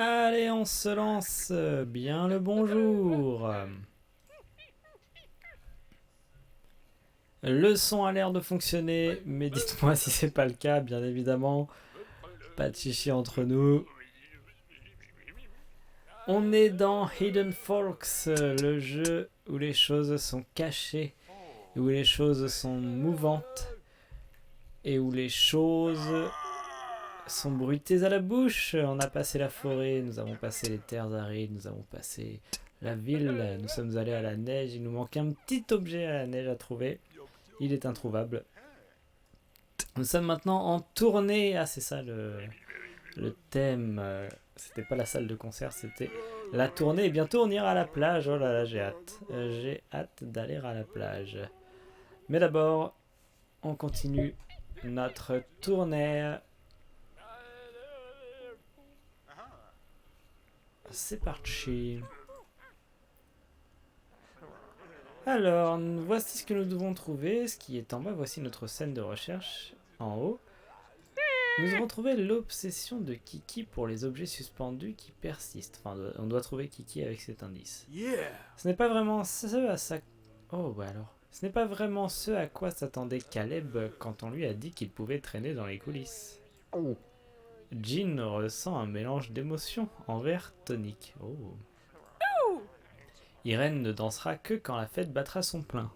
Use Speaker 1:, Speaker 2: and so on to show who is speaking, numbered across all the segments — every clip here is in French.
Speaker 1: Allez, on se lance. Bien le bonjour. Le son a l'air de fonctionner, mais dites-moi si c'est pas le cas, bien évidemment. Pas de chichi entre nous. On est dans Hidden Forks, le jeu où les choses sont cachées, où les choses sont mouvantes et où les choses sont bruitées à la bouche. On a passé la forêt, nous avons passé les terres arides, nous avons passé la ville, nous sommes allés à la neige, il nous manquait un petit objet à la neige à trouver. Il est introuvable. Nous sommes maintenant en tournée. Ah, c'est ça le thème. C'était pas la salle de concert, c'était la tournée. Et bientôt on ira à la plage. Oh là là, j'ai hâte. J'ai hâte d'aller à la plage. Mais d'abord, on continue notre tournée. C'est parti. Alors, voici ce que nous devons trouver. Ce qui est en bas, voici notre scène de recherche en haut. Nous avons trouvé l'obsession de Kiki pour les objets suspendus qui persistent. Enfin, on doit trouver Kiki avec cet indice. Ce n'est pas vraiment ce à sa... Oh, bah alors. Ce n'est pas vraiment ce à quoi s'attendait Caleb quand on lui a dit qu'il pouvait traîner dans les coulisses. Jean ressent un mélange d'émotions envers Tonic. Oh. Irène ne dansera que quand la fête battra son plein.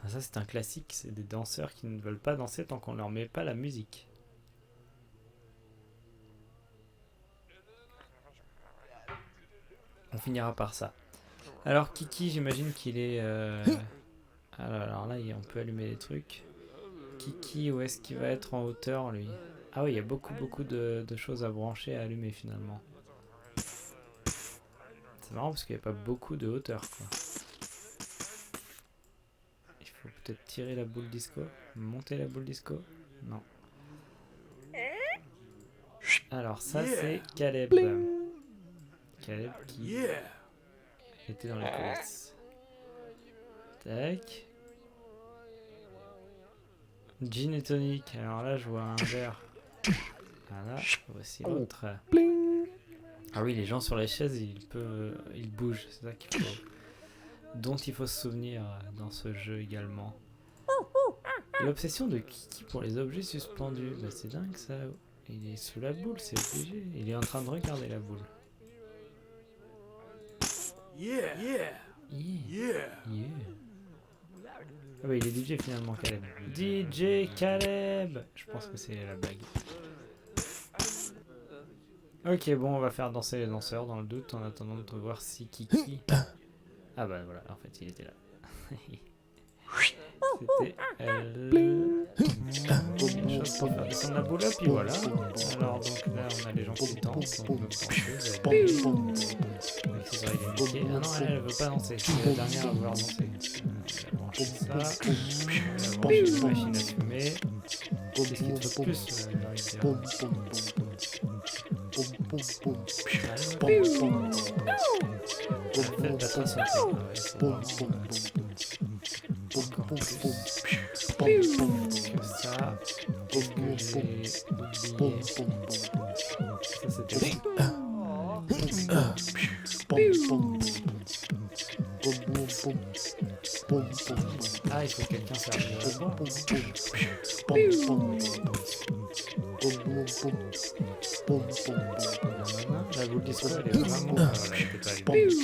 Speaker 1: Ah, ça, c'est un classique. C'est des danseurs qui ne veulent pas danser tant qu'on leur met pas la musique. On finira par ça. Alors Kiki, j'imagine qu'il est... Alors là, on peut allumer des trucs. Kiki, où est-ce qu'il va être en hauteur, lui? Ah oui, il y a beaucoup de choses à brancher, à allumer, finalement. C'est marrant, parce qu'il n'y a pas beaucoup de hauteur, quoi. Il faut peut-être tirer la boule disco. Monter la boule disco. Non. Alors ça, c'est Caleb. Caleb qui était dans les coulisses. Tac. Gin et tonic. Alors là, je vois un verre. Voilà, voici l'autre. Ah oui, les gens sur les chaises, ils bougent. C'est ça dont il faut se souvenir dans ce jeu également. L'obsession de Kiki pour les objets suspendus. Bah, c'est dingue ça. Il est sous la boule, c'est obligé. Il est en train de regarder la boule. Yeah. Ah bah il est DJ finalement, Caleb. DJ Caleb. Je pense que c'est la blague. Ok, bon, on va faire danser les danseurs dans le doute en attendant de voir si Kiki... Ah bah voilà, en fait il était là. C'était chose pour faire descendre la boule, puis voilà. Alors donc là on a les gens qui dansent, donc l'accessoire il est niqué. Ah non, elle veut pas danser, c'est la dernière à vouloir danser. On va brancher ça, on va brancher une machine à fumer. Qu'est-ce qu'il te faut plus, j'ai envie de dire. Faites attention, encore plus que ça. Qu'est-ce que j'ai oublié? Ça c'était Ah, il faut que quelqu'un serve la boule disco, elle est vraiment... Voilà, elle était pas allumée.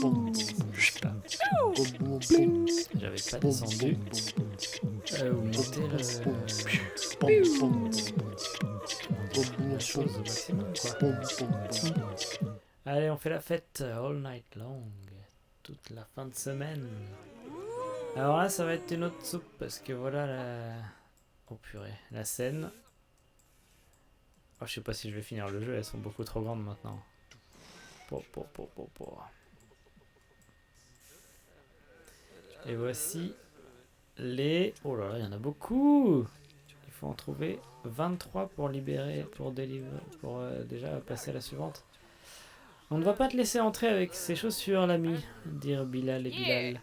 Speaker 1: J'avais pas descendu. Ou monter la chose au maximum, quoi. Allez, on fait la fête all night long. Toute la fin de semaine. Alors là, ça va être une autre soupe parce que voilà la... Oh purée, la scène. Oh, je sais pas si je vais finir le jeu, elles sont beaucoup trop grandes maintenant. Et voici les... Oh là là, il y en a beaucoup. Il faut en trouver 23 pour libérer, pour déjà passer à la suivante. On ne va pas te laisser entrer avec ces chaussures, l'ami, dirent Bilal et Bilal.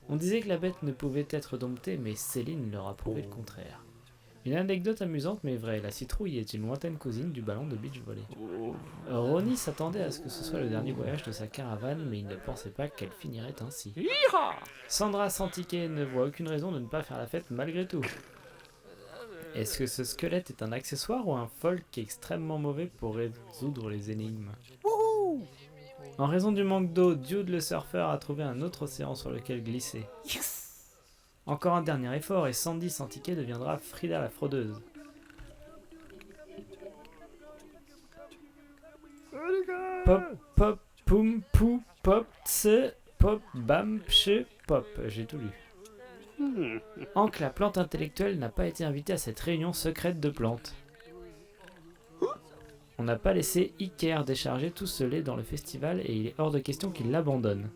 Speaker 1: On disait que la bête ne pouvait être domptée, mais Céline leur a prouvé le contraire. Une anecdote amusante mais vraie, la citrouille est une lointaine cousine du ballon de beach volley. Ronnie s'attendait à ce que ce soit le dernier voyage de sa caravane, mais il ne pensait pas qu'elle finirait ainsi. Sandra sans ticket ne voit aucune raison de ne pas faire la fête malgré tout. Est-ce que ce squelette est un accessoire ou un folk extrêmement mauvais pour résoudre les énigmes? En raison du manque d'eau, Dude le surfeur a trouvé un autre océan sur lequel glisser. Encore un dernier effort et Sandy sans ticket deviendra Frida la fraudeuse. Pop, pop, poum, pou, pop, tse, pop, bam, pche, pop. J'ai tout lu. Hank, la plante intellectuelle, n'a pas été invité à cette réunion secrète de plantes. On n'a pas laissé Iker décharger tout ce lait dans le festival et il est hors de question qu'il l'abandonne.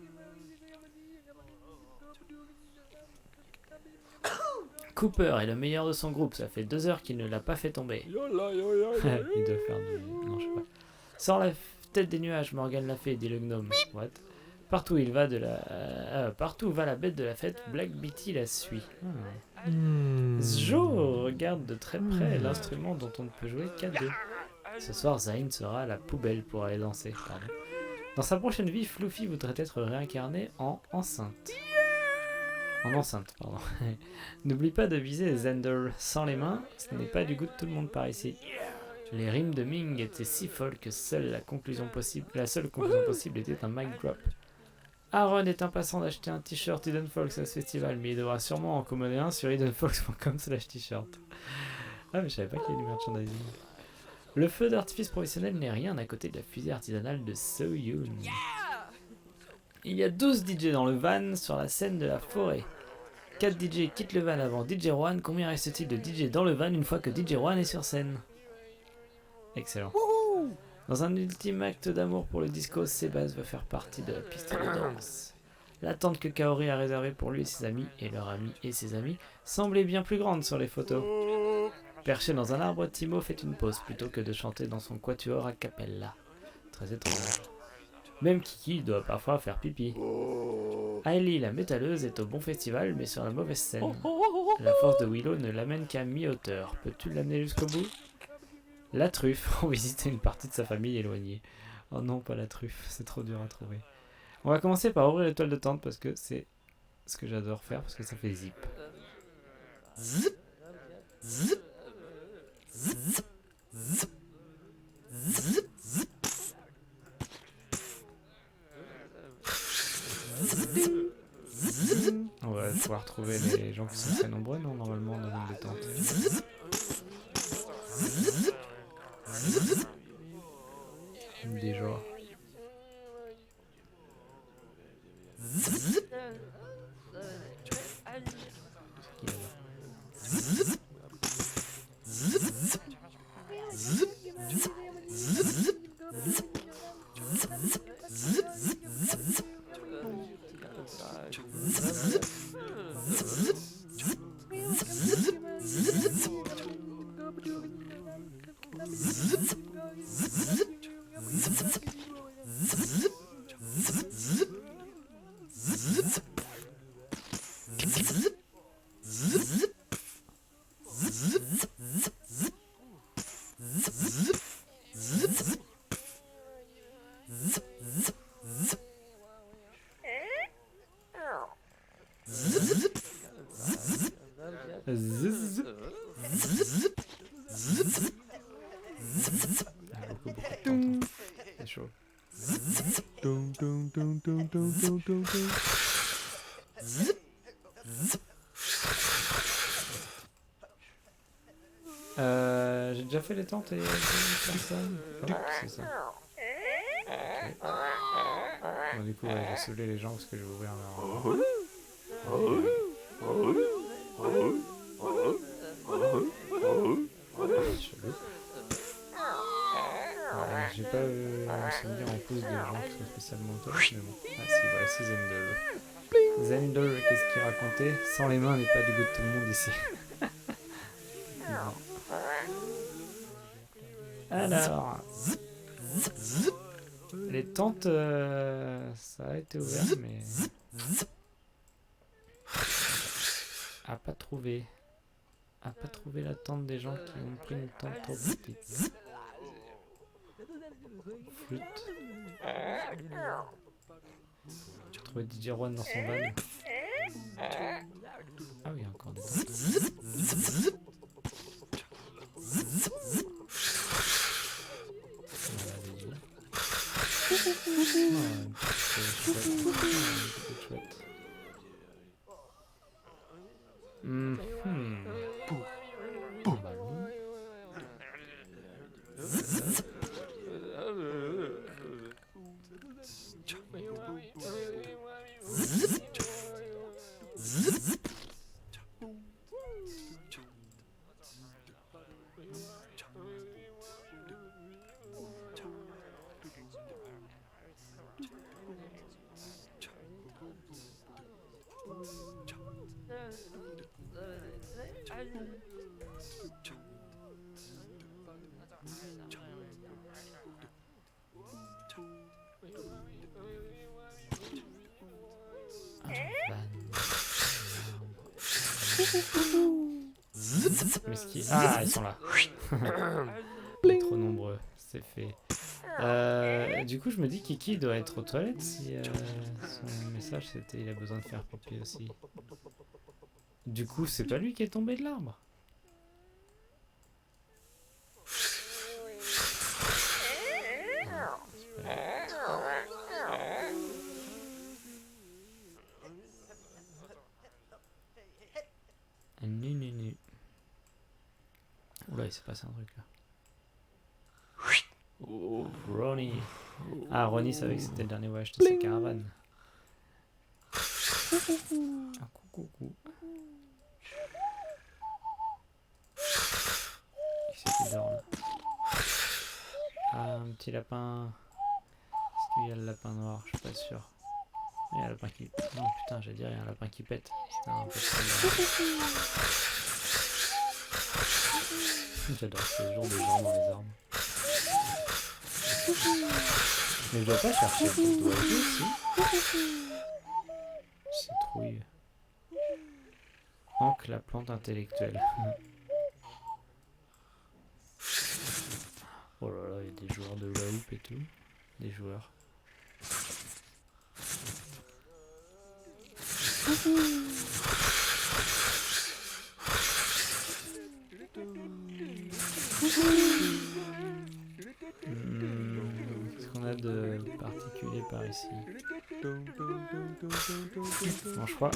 Speaker 1: Cooper est le meilleur de son groupe, ça fait 2 heures qu'il ne l'a pas fait tomber. Il doit faire du... Non, je sais pas. Sors la tête des nuages, Morgan l'a fait, dit le gnome. What? Partout partout va la bête de la fête, Black Betty la suit. Jo regarde de très près l'instrument dont on ne peut jouer qu'à 2. Ce soir, Zayn sera à la poubelle pour aller danser. Pardon. Dans sa prochaine vie, Fluffy voudrait être réincarné en enceinte. Pardon. N'oublie pas de viser Zender sans les mains, ce n'est pas du goût de tout le monde par ici. Les rimes de Ming étaient si folles que la seule conclusion possible était un mic drop. Aaron est impatient d'acheter un t-shirt Hidden Folks à ce festival, mais il devra sûrement en commander un sur hiddenfolks.com/t-shirt. Ah, mais je savais pas qu'il y avait du merchandising. Le feu d'artifice professionnel n'est rien à côté de la fusée artisanale de So-Yoon. Il y a 12 DJ dans le van sur la scène de la forêt. 4 DJ quittent le van avant DJ Juan. Combien reste-t-il de DJ dans le van une fois que DJ Juan est sur scène? Excellent. Dans un ultime acte d'amour pour le disco, Sébastien veut faire partie de la piste de danse. L'attente que Kaori a réservée pour lui et ses amis, et leurs amis et ses amis, semblait bien plus grande sur les photos. Perché dans un arbre, Timo fait une pause plutôt que de chanter dans son quatuor a cappella. Très étrange. Même Kiki doit parfois faire pipi. Hailey, la métalleuse, est au bon festival, mais sur la mauvaise scène. La force de Willow ne l'amène qu'à mi-hauteur. Peux-tu l'amener jusqu'au bout? La truffe, on visitait une partie de sa famille éloignée. Oh non, pas la truffe, c'est trop dur à trouver. On va commencer par ouvrir les toiles de tente parce que c'est ce que j'adore faire, parce que ça fait zip. Zip, zip, zip, zip, zip, zip. On va pouvoir trouver les gens qui sont très nombreux, non, normalement, dans une détente. Déjà. C'est chaud. J'ai déjà fait les tentes et personne. C'est ça. Okay. Bon, du coup, ouais, je vais saouler les gens parce que je vais ouvrir leur... J'ai pas souvenir en plus de gens qui sont spécialement top, mais bon. Ah si, voilà, c'est Zendel. Zendel, qu'est-ce qu'il racontait? Sans les mains n'est pas du goût de tout le monde ici. Alors, les tentes, ça a été ouvert, mais... Ah, pas trouvé. à pas trouver la tente des gens qui ont pris une tente trop petite. Flûte. J'ai trouvé DJ Juan dans son van. Ah oui, encore des tentes. Chouette. Ah, ils sont là. Trop nombreux, c'est fait. Du coup, je me dis Kiki doit être aux toilettes si son message c'était il a besoin de faire pipi aussi. Du coup, c'est pas lui qui est tombé de l'arbre. Nu. Oula, il s'est passé un truc là. Oh, Ronnie. Ah, Ronnie savait que c'était le dernier voyage de sa caravane. Ah, coucou. Qui c'est qui dort là? Ah, un petit lapin. Est-ce qu'il y a le lapin noir? Je suis pas sûr. Il y a un lapin qui... Non, putain, j'allais dire, il y a un lapin qui pète. C'était un peu J'adore ce genre de gens dans les arbres. Mais je dois pas chercher le doigt ici. Citrouille. Ancre la plante intellectuelle. Oh là là, il y a des joueurs de hula hoop et tout. Des joueurs. Qu'est-ce qu'on a de particulier par ici? Bon, je crois.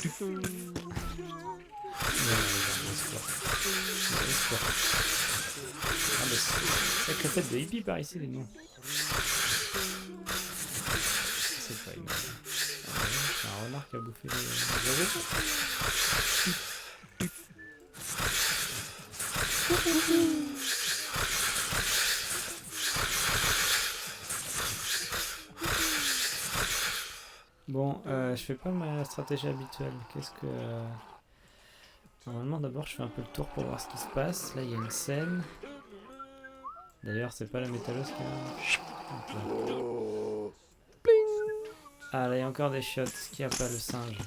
Speaker 1: Ah, mais sacrée fête de hippie par ici, les noms. C'est pas énorme. C'est un renard qui a bouffé les oiseaux. Bon, je fais pas ma stratégie habituelle. Qu'est-ce que... Normalement, d'abord, je fais un peu le tour pour voir ce qui se passe. Là, il y a une scène. D'ailleurs, c'est pas la métalleuse qui a... Ah, là, il y a encore des chiottes. Est-ce qu'il n'y a pas le singe?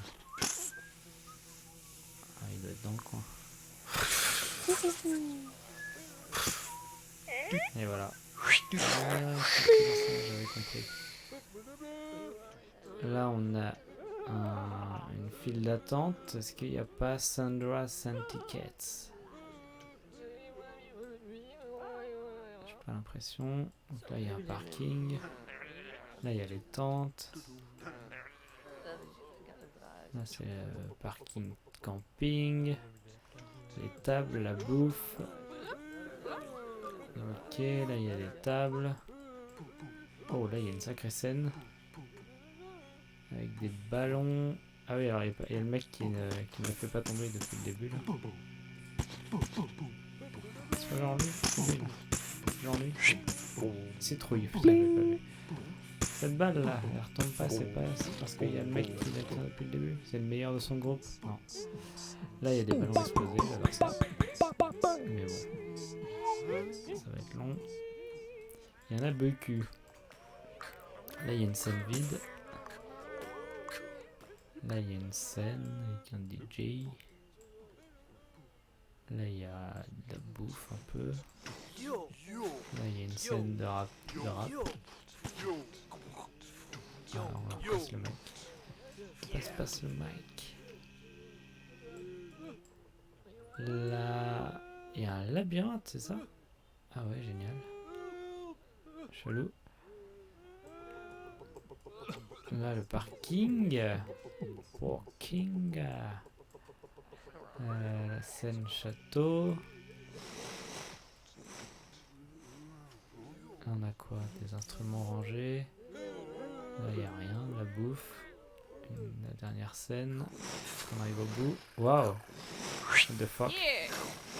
Speaker 1: Ah, il doit être dans le coin. Et voilà. J'avais compris. Là, on a une file d'attente. Est-ce qu'il n'y a pas Sandra Tickets? J'ai pas l'impression. Donc là, il y a un parking. Là, il y a les tentes. Là, c'est le parking camping. Les tables, la bouffe. Ok, là, il y a les tables. Oh, là, il y a une sacrée scène. Avec des ballons. Ah oui, alors il y a le mec qui ne fait pas tomber depuis le début là. C'est pas genre lui? Genre lui? Citrouille, putain, je l'ai pas vu. Cette balle là, elle retombe pas, c'est parce qu'il y a le mec qui l'a tiré depuis le début. C'est le meilleur de son groupe. Non. Là il y a des ballons explosés, j'adore ça. Mais bon. Ça va être long. Il y en a beaucoup. Là il y a une scène vide. Là il y a une scène avec un DJ. Là, il y a de la bouffe un peu. Là, il y a une scène de rap. Ah, on leur passe le mic. Passe le mic. Là, il y a un labyrinthe, c'est ça? Ah ouais, génial. Chelou. Là, le parking. Walking. La scène château. Là, on a quoi? Des instruments rangés. Là, il n'y a rien. De la bouffe. La dernière scène. On arrive au bout. Waouh! What the fuck?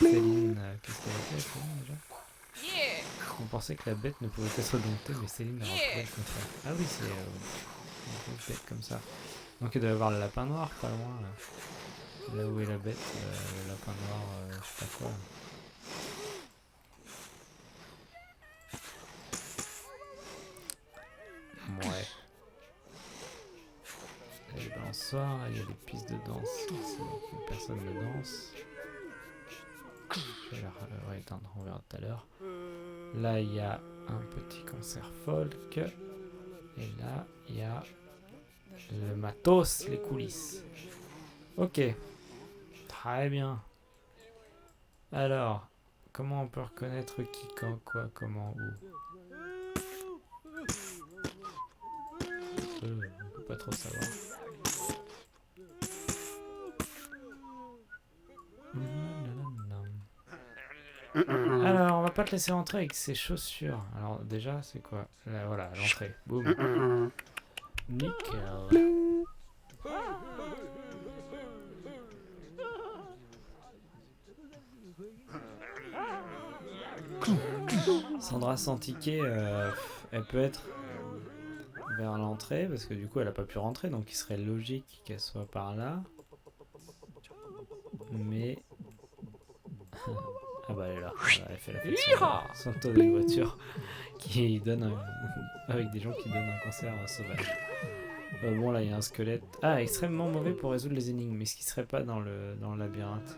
Speaker 1: Céline, qu'est-ce qu'elle a fait Céline, déjà? On pensait que la bête ne pouvait être domptée, mais Céline a retrouvé le contraire. Ah oui, c'est une bête comme ça. Donc il doit y avoir le lapin noir pas loin. Là où est la bête, le lapin noir, je sais pas quoi. Ouais. Il y a les balançoires, il y a les pistes de danse. Personne ne danse. Je vais la éteindre, on verra tout à l'heure. Là, il y a un petit concert folk. Et là, il y a le matos, les coulisses. Ok. Très bien. Alors, comment on peut reconnaître qui, quand, quoi, comment, où? On peut pas trop savoir. Alors, on va pas te laisser rentrer avec ses chaussures. Alors, déjà, c'est quoi? Là, voilà, l'entrée. Boum. Nickel. Sandra sans ticket, elle peut être vers l'entrée parce que du coup elle a pas pu rentrer, donc il serait logique qu'elle soit par là. Mais ah bah elle est là, elle fait la fête son taux de voiture qui donne avec des gens qui donnent un concert sauvage. Bon là il y a un squelette. Ah, extrêmement mauvais pour résoudre les énigmes, mais ce qui serait pas dans le labyrinthe.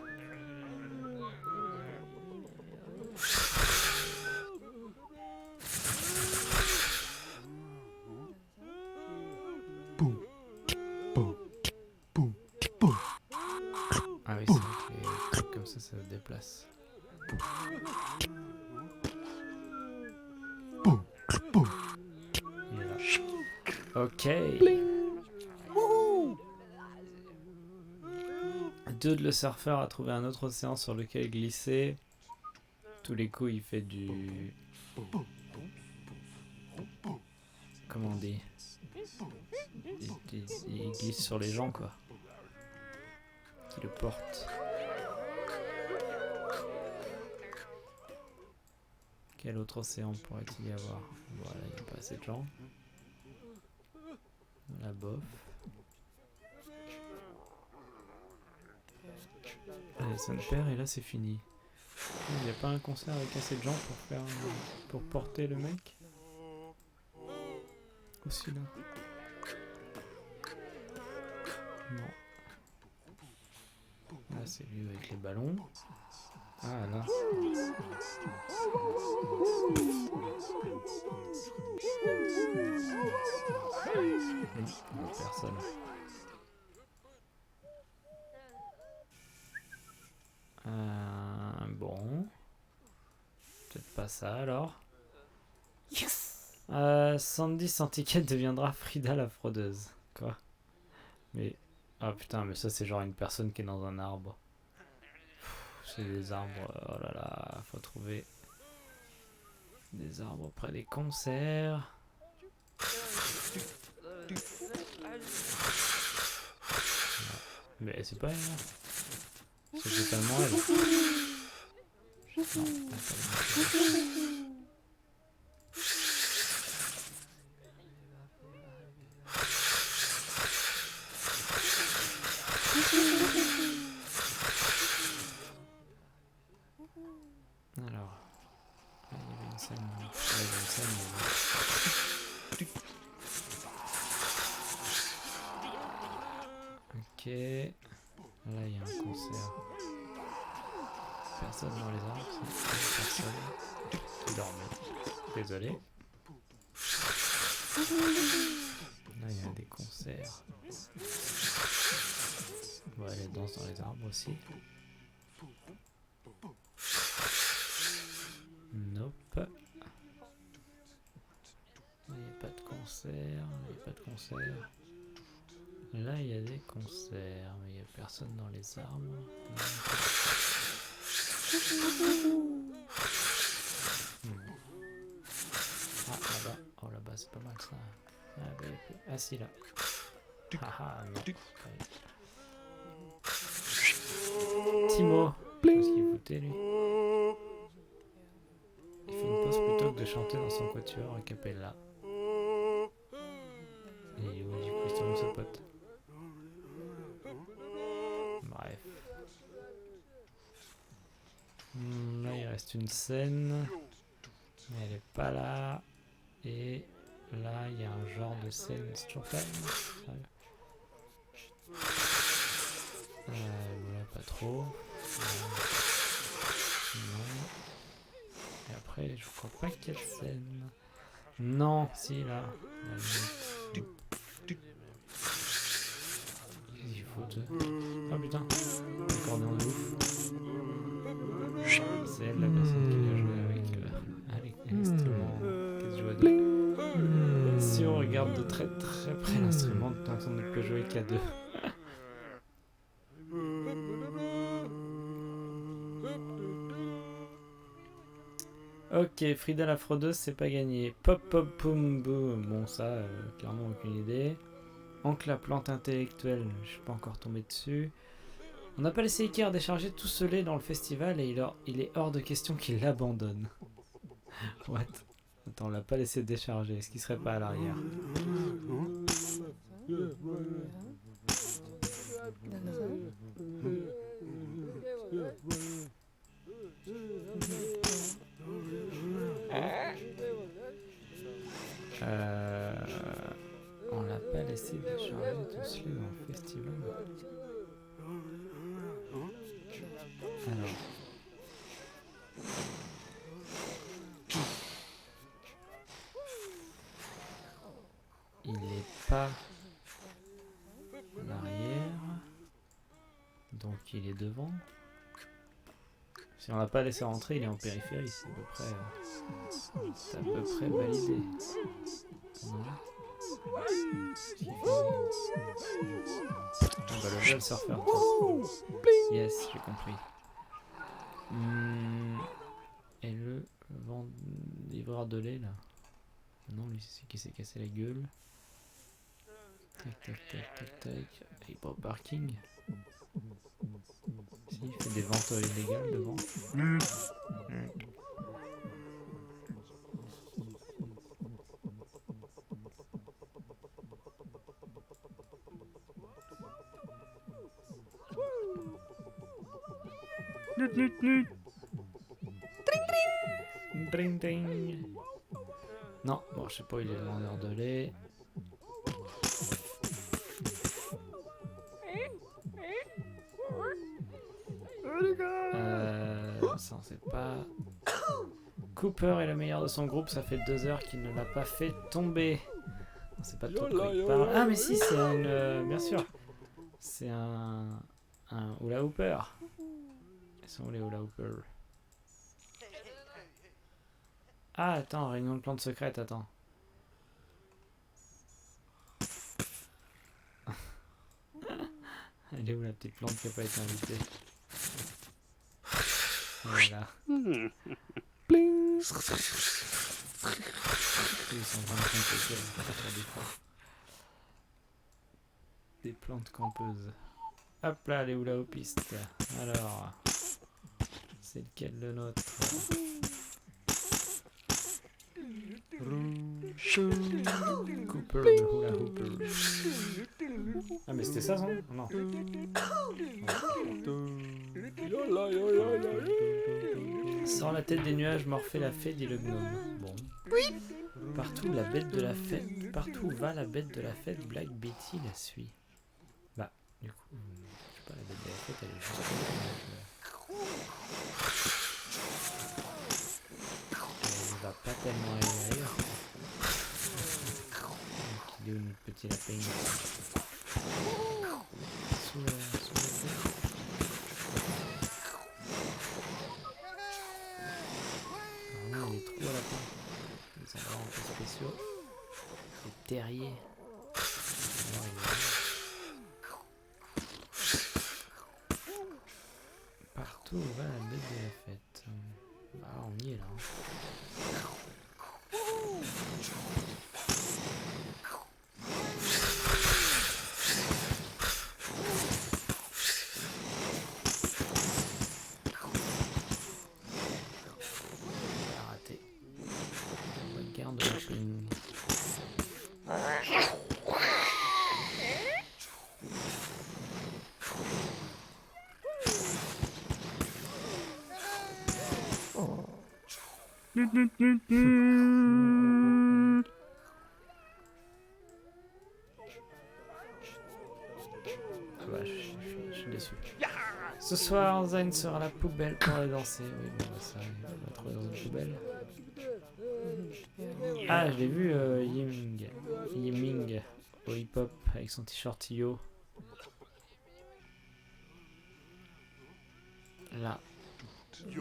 Speaker 1: Ah oui, c'est vrai que les trucs comme ça se déplacent. Il est là. Ok. Dude le surfeur a trouvé un autre océan sur lequel glisser. Tous les coups il fait du... Comment on dit? Il glisse sur les gens quoi. Qui le portent. Quel autre océan pourrait-il y avoir? Voilà, il n'y a pas assez de gens. La bof. Allez, ça me perd et là c'est fini. Il n'y a pas un concert avec assez de gens pour porter le mec? Aussi là. Non. Là c'est lui avec les ballons. Ah là. Personne. Bon. Peut-être pas ça alors. Yes. Sandy sans ticket deviendra Frida la fraudeuse. Quoi? Mais... Ah putain, mais ça c'est genre une personne qui est dans un arbre. C'est des arbres, oh là là, faut trouver des arbres près des concerts. Mais c'est pas elle, hein. C'est totalement elle. Non, alors, il y avait une scène, Ok, là il y a un concert. personne dans les arbres. Personne qui dormait. Désolé. Là, il y a des concerts. Ouais, les danses dans les arbres aussi. Nope. Il n'y a pas de concert. Là, il y a des concerts, mais il n'y a personne dans les arbres. Ah, là-bas. Oh, là-bas, c'est pas mal ça. Ah, si, là. Ah, non. Timo. Qu'est-ce qu'il foutait, lui? Il fait une pause plutôt que de chanter dans son quatuor a cappella. Et ouais, du coup, il se trompe sa pote. Bref. Là, il reste une scène. Mais elle est pas là. Et là, il y a un genre de scène. C'est toujours pas. Voilà, pas trop. Non. Et après, je crois pas qu'il y ait de scène. Non, si, là. Il faut de... Oh putain, l'accordéon de ouf. C'est elle la personne qui vient jouer avec l'instrument qui se joue à deux. Si on regarde de très très près l'instrument, tant on ne peut jouer qu'à deux. Ok, Frida la fraudeuse, c'est pas gagné. Pop pop poum boum. Bon, ça, clairement aucune idée. Ankh la plante intellectuelle, je suis pas encore tombé dessus. On n'a pas laissé Iker décharger tout ce lait dans le festival et il est hors de question qu'il l'abandonne. What? Attends, on l'a pas laissé décharger, est-ce qu'il serait pas à l'arrière? On l'a pas laissé décharger tout ce lait dans le festival. Alors. Il n'est pas à l'arrière. Donc il est devant. Si on l'a pas laissé rentrer, il est en périphérie. C'est à peu près validé. Bah, le vol surfeur. Yes, j'ai compris. Et le livreur de lait là. Non, lui c'est qui s'est cassé la gueule. Tac tac tac tac tac. Il est pas au parking. Si, il fait des ventes illégales devant. Tring tring. Non, bon, je sais pas, il est vendeur de lait. Ça on sait pas. Cooper est le meilleur de son groupe, ça fait 2 heures qu'il ne l'a pas fait tomber. On sait pas trop de quoi il parle. Ah mais si, c'est une... bien sûr. C'est un hula hooper. Ils sont où les hula hoopers? Ah attends, réunion de plantes secrètes, attends. Elle est où la petite plante qui n'a pas été invitée? Voilà. Bling. Ils sont en train de compléter des plantes campeuses. Hop là, les hula hoopistes. Alors, c'est lequel le nôtre? Cooper le hula hooper. Ah mais c'était ça son nom? Non. Sans la tête des nuages, Morphée l'a fait, dit le gnome. Bon. Partout la bête de la fête, partout va la bête de la fête, Black Betty la suit. Bah, du coup, je sais pas, la bête de la fête, elle est juste Il va pas tellement aérir. Il est où notre petit lapin? Sous la tête. Normalement il est trop à lapin. Des endroits un peu spéciaux. Les terriers. Alors, il est partout où va la bête de la fête. Bah on y est là. Raté. Regarde la ping. Ah bah, je suis déçu. Ce soir, Zayn sera à la poubelle pour aller danser. Oui, bon, bah, ça, il va trouver dans une poubelle. Ah, je l'ai vu, Yiming au hip-hop avec son t-shirt Yo. Là.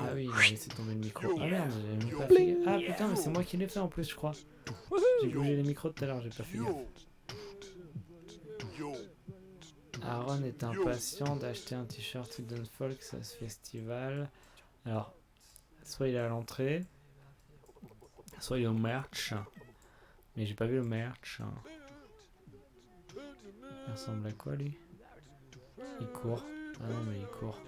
Speaker 1: Ah oui, il a laissé tomber le micro. Ah merde, j'ai même pas fait gaffe. Ah putain, mais c'est moi qui l'ai fait en plus, je crois. J'ai bougé les micros tout à l'heure, j'ai pas fait gaffe. Aaron est impatient d'acheter un t-shirt Hidden Folks à ce festival. Alors, soit il est à l'entrée, soit il est au merch. Mais j'ai pas vu le merch. Il ressemble à quoi lui? Il court. Ah non, mais il court.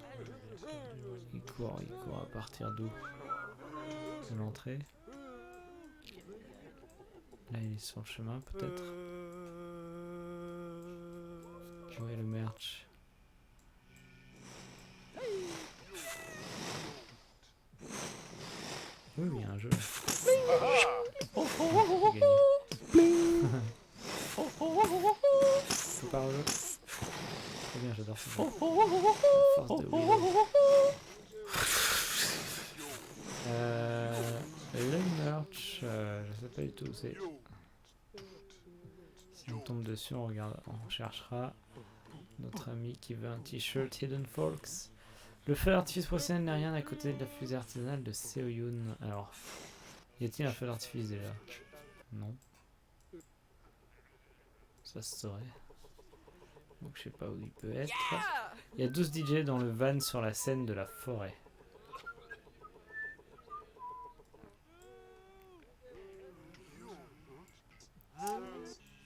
Speaker 1: Il court à partir d'où? De l'entrée. Là, il est sur le chemin, peut-être. Ouais, le merch. Oui, il y a un jeu. Je pars au jeu. Trop bien, j'adore ce jeu. Force de Wii. Le merch, je sais pas du tout où c'est. Si on tombe dessus, on regarde, on cherchera notre ami qui veut un t-shirt Hidden Folks. Le feu d'artifice professionnel n'est rien à côté de la fusée artisanale de Seoyun. Alors, y a-t-il un feu d'artifice déjà? Non. Ça se saurait. Donc je sais pas où il peut être. Il y a 12 DJ dans le van sur la scène de la forêt.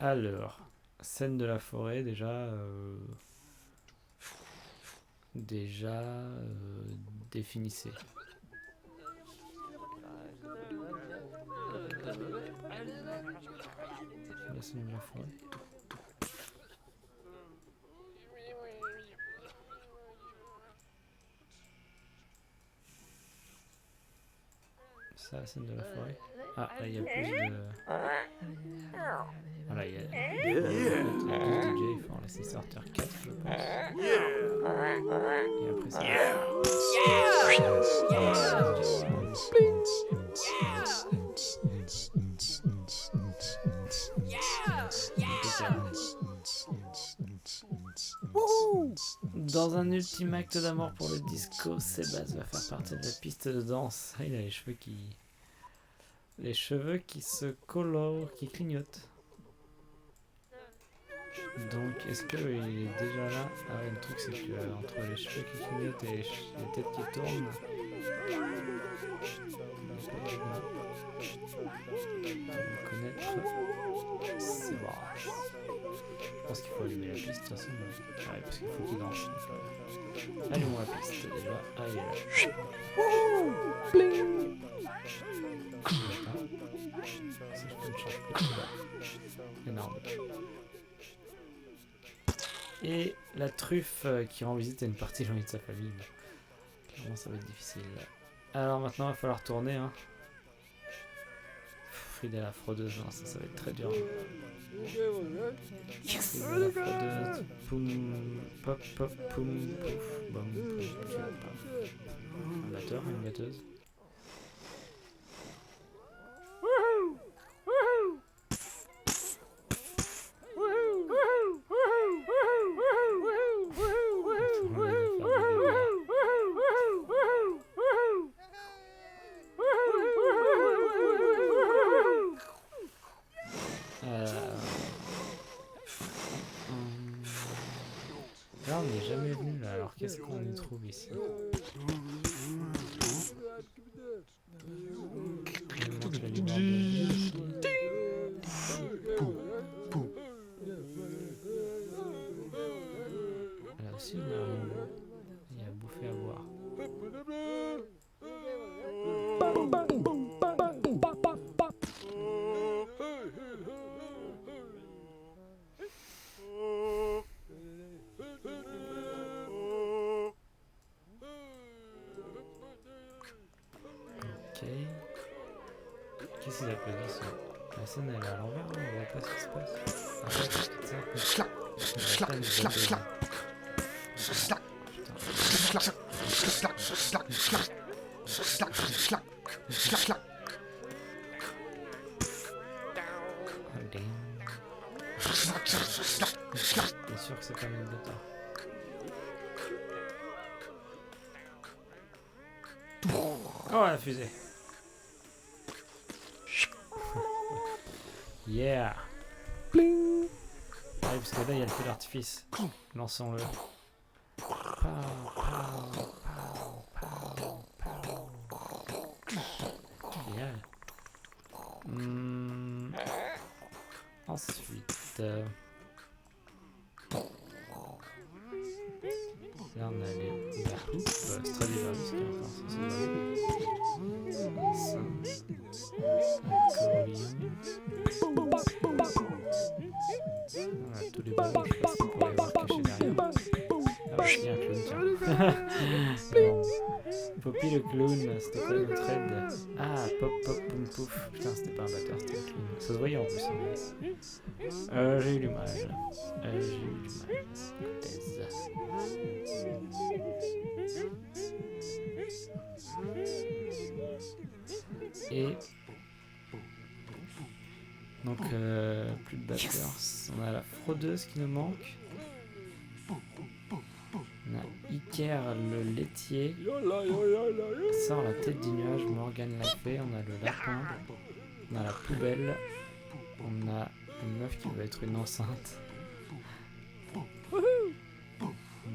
Speaker 1: Alors, scène de la forêt déjà... définissez. La scène de la forêt. Ça, la scène de la forêt. Ah, là il y a plus de... Voilà, il y a 12 DJ, il faut en laisser sortir 4 je pense. Et après ça... Dans un ultime acte d'amour pour le disco, Sébastien va faire partie de la piste de danse. Ah, il a les cheveux qui... Les cheveux qui se colorent, qui clignotent. Donc, est-ce qu'il est déjà là? Ah oui, le truc c'est que entre les cheveux qui clignotent et les têtes qui tournent... Le connaître, c'est bon. Je pense qu'il faut allumer la piste de toute façon. Ouais, parce qu'il faut qu'il danse. Allumons la piste déjà. Ah, il est là. Bling. Si je peux me changer plus. Énorme. Et la truffe qui rend visite à une partie éloignée de sa famille. Clairement, ça va être difficile. Alors maintenant, il va falloir tourner. Hein. Frida la fraudeuse, non, ça va être très dur. Frida la fraudeuse, poum, pop, pop, poum, pouf, bam, poum, tu vois pas. Un batteur, une batteuse. Là on n'est jamais venu là, alors qu'est-ce qu'on y trouve ici? Il manque la lumière de vie ici. Là aussi il y a à bouffer à boire. Ok. Qu'est-ce qu'ils applaudissent? La scène elle est à l'envers, on voit pas ce qui se passe. Ah ouais, c'est ça. T'es sûr que c'est pas le même batteur? Oh la fusée! Yeah! Bling! Ah oui, parce que là il y a le feu d'artifice. Lançons-le. Génial. Ensuite, là on a les houp, Stradivarius qui est encore ça, on a tous les balles faciles pour les voir cachés derrière. Ah oui, il y a un clown, tiens. Bon. Poppy le clown, c'était quoi notre aide? Ah, pop, pop, poum, pouf. Putain, c'était pas un batteur, c'était un clown. Ça se voyait en plus. J'ai eu du mal. Et donc plus de batteurs. On a la fraudeuse qui nous manque. On a Iker le laitier. Sort la tête du nuage, Morgane l'a fait. On a le lapin. On a la poubelle. On a une meuf qui va être une enceinte. On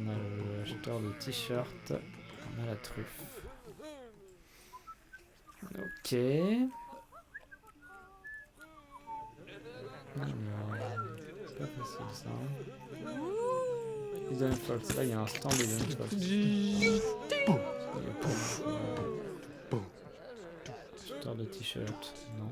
Speaker 1: a le acheteur de t-shirt. On a la truffe. Ok. Alors, c'est pas facile ça. Hidden Fox, là il y a un stand Hidden Fox. Acheteur de t-shirt, non.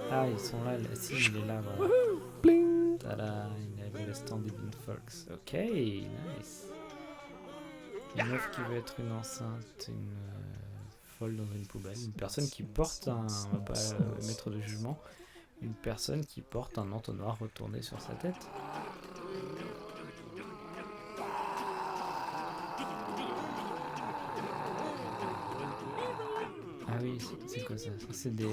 Speaker 1: Ah, ils sont là, si, il est là, voilà. Tada, il avait le stand Hidden Fox. Ok, nice. Une meuf qui veut être une enceinte, une folle dans une poubelle, une personne qui porte un, on va pas mettre de jugement, une personne qui porte un entonnoir retourné sur sa tête. Ah oui, c'est quoi ça? C'est des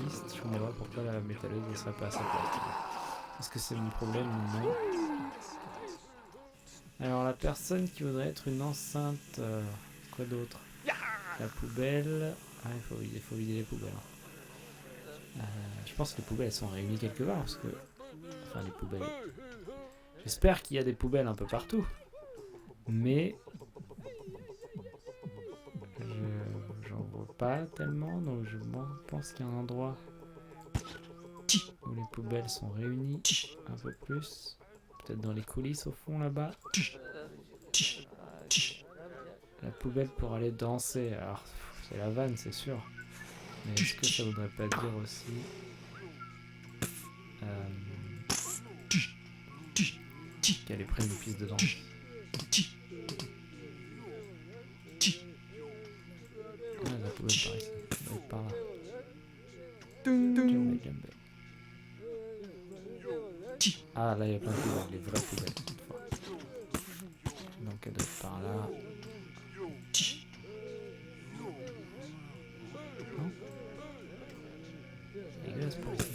Speaker 1: listes, je comprends pas pourquoi la métalleuse ne serait pas à sa place. Est-ce que c'est mon problème ou non? Alors la personne qui voudrait être une enceinte, quoi d'autre? La poubelle. Ah, il faut vider les poubelles. Je pense que les poubelles elles sont réunies quelque part parce que. Enfin les poubelles. J'espère qu'il y a des poubelles un peu partout. Mais. J'en vois pas tellement, donc je pense qu'il y a un endroit où les poubelles sont réunies un peu plus. Peut-être dans les coulisses au fond là-bas. La poubelle pour aller danser. Alors, c'est la vanne, c'est sûr. Mais est-ce que ça voudrait pas dire aussi qu'elle est près d'une piste de danse? Ah, la poubelle par ici. Elle doit être par là. Jumbe, jumbe. Ah, là il y a plein de poubelles, les vraies poubelles cette fois. Donc elle doit être par là. Non? C'est dégueulasse pour ici.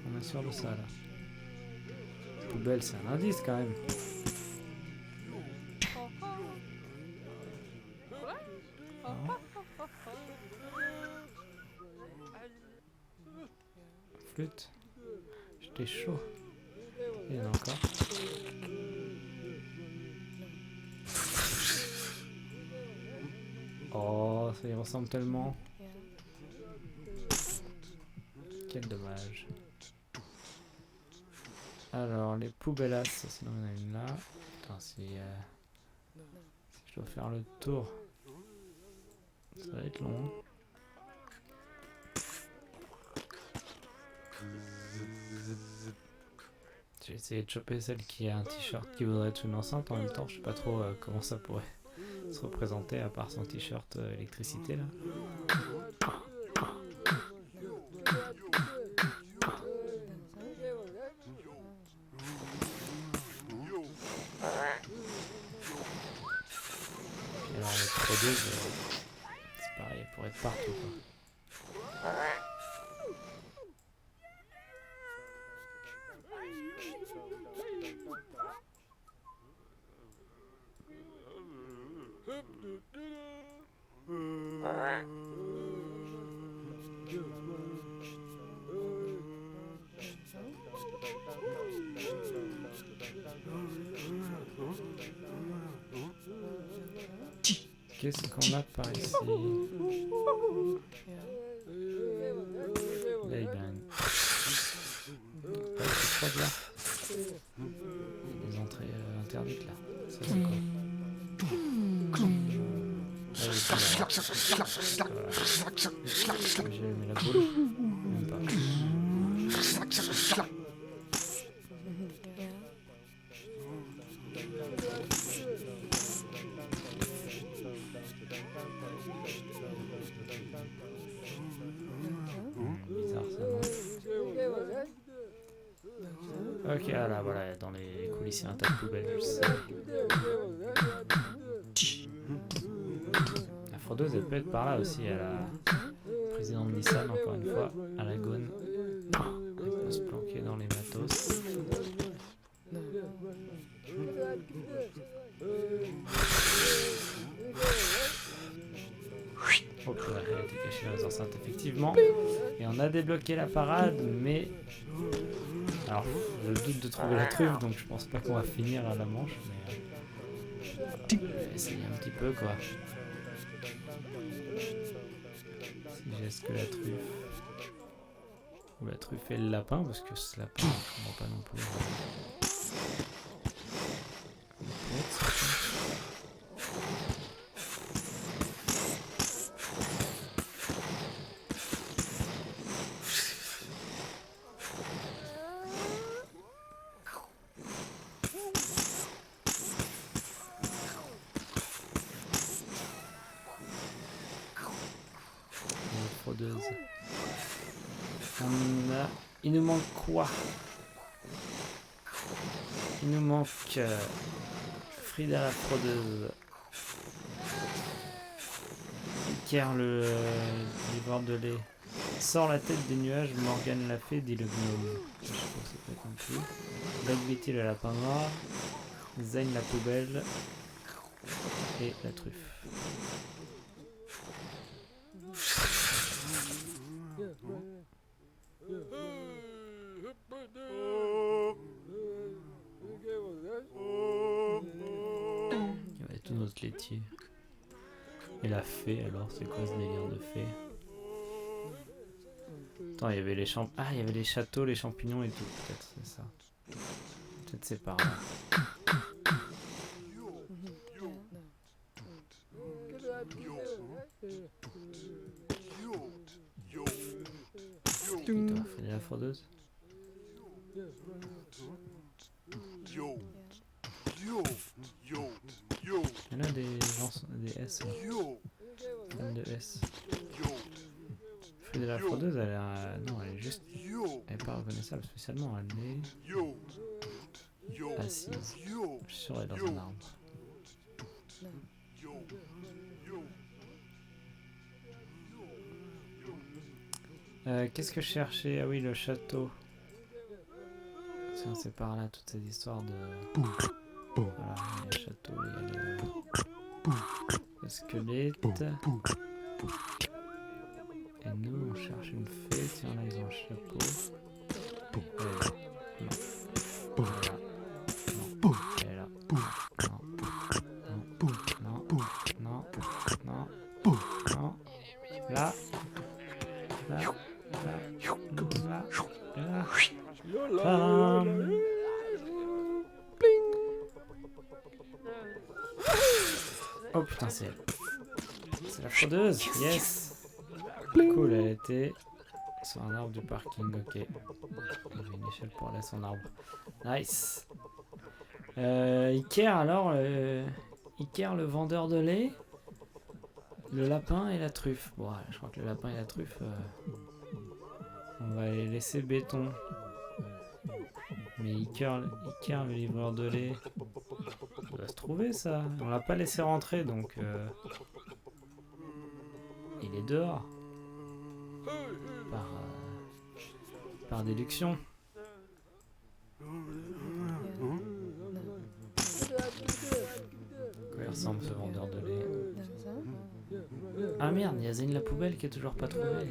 Speaker 1: On est sûr de ça là. Poubelle, c'est un indice quand même. Non. Flûte. J'étais chaud. Il y en a encore. Oh, ça y ressemble tellement. Quel dommage. Alors, les poubellas, sinon il y en a une là. Attends, si je dois faire le tour, ça va être long. J'ai essayé de choper celle qui a un t-shirt qui voudrait être une enceinte. En même temps, je sais pas trop comment ça pourrait se représenter à part son t-shirt électricité là. Et alors les produits, c'est pareil, elle pourrait être partout quoi. Qu'est-ce qu'on a par ici? Là, il y a une... là. Des entrées interdites là. Ça c'est quoi? J'ai allumé la boule. Même pas. Bizarre ça, non? Ok, ah voilà, dans les coulisses, il y a un tas de poubelles, je sais. La fraudeuse, elle peut être par là aussi, à la présidente Nissan, encore une fois, à la Gaune. Elle peut se planquer dans les matos. Ok, elle était cachée dans les enceintes, effectivement. Et on a débloqué la parade, mais... Alors, je doute de trouver la truffe, donc je pense pas qu'on va finir à la manche, mais... je vais essayer un petit peu, quoi. Si j'ai que la truffe... Ou la truffe et le lapin, parce que ce lapin, je comprends pas non plus. Il nous manque quoi? Il nous manque Frida la fraudeuse, Iker le livreur de lait, sort la tête des nuages, Morgane la fée, dit le gnome. Je sais pas si ça peut être non plus. Black le lapin noir, Zayn la poubelle et la truffe. Il y a tout notre laitier. Et la fée, alors, c'est quoi ce délire de fée? Attends, il y avait les Ah, il y avait les châteaux, les champignons et tout, peut-être, c'est ça. Peut-être c'est par là. Putain, fait la fraudeuse. Il y en a des gens, des S là. Fan de S. Fait de la fraudeuse, elle est, non, elle est juste, elle est pas reconnaissable spécialement, elle est assise. Je suis sûr elle est dans un arbre. Qu'est-ce que je cherchais? Ah oui, le château. Tiens, c'est par là toute cette histoire de... Voilà, il y a le château, il y a le squelette. Et nous, on cherche une fée. Tiens, là, ils ont un chapeau. Elle est là. Non. Non. Non. Non. Non. Là. Là. Là. Là. Là. Oh putain, c'est elle. C'est la fraudeuse. Yes. Cool, elle était sur un arbre du parking. Ok. Il y avait une échelle pour aller à son arbre. Nice. Iker alors. Iker, le vendeur de lait. Le lapin et la truffe. Bon, je crois que le lapin et la truffe, on va les laisser béton. Mais Iker, le livreur de lait, ça doit se trouver ça. On l'a pas laissé rentrer donc il est dehors. Par déduction. Quoi il ressemble ce vendeur de lait? Ah merde, il y a Zane la poubelle qui est toujours pas trouvée.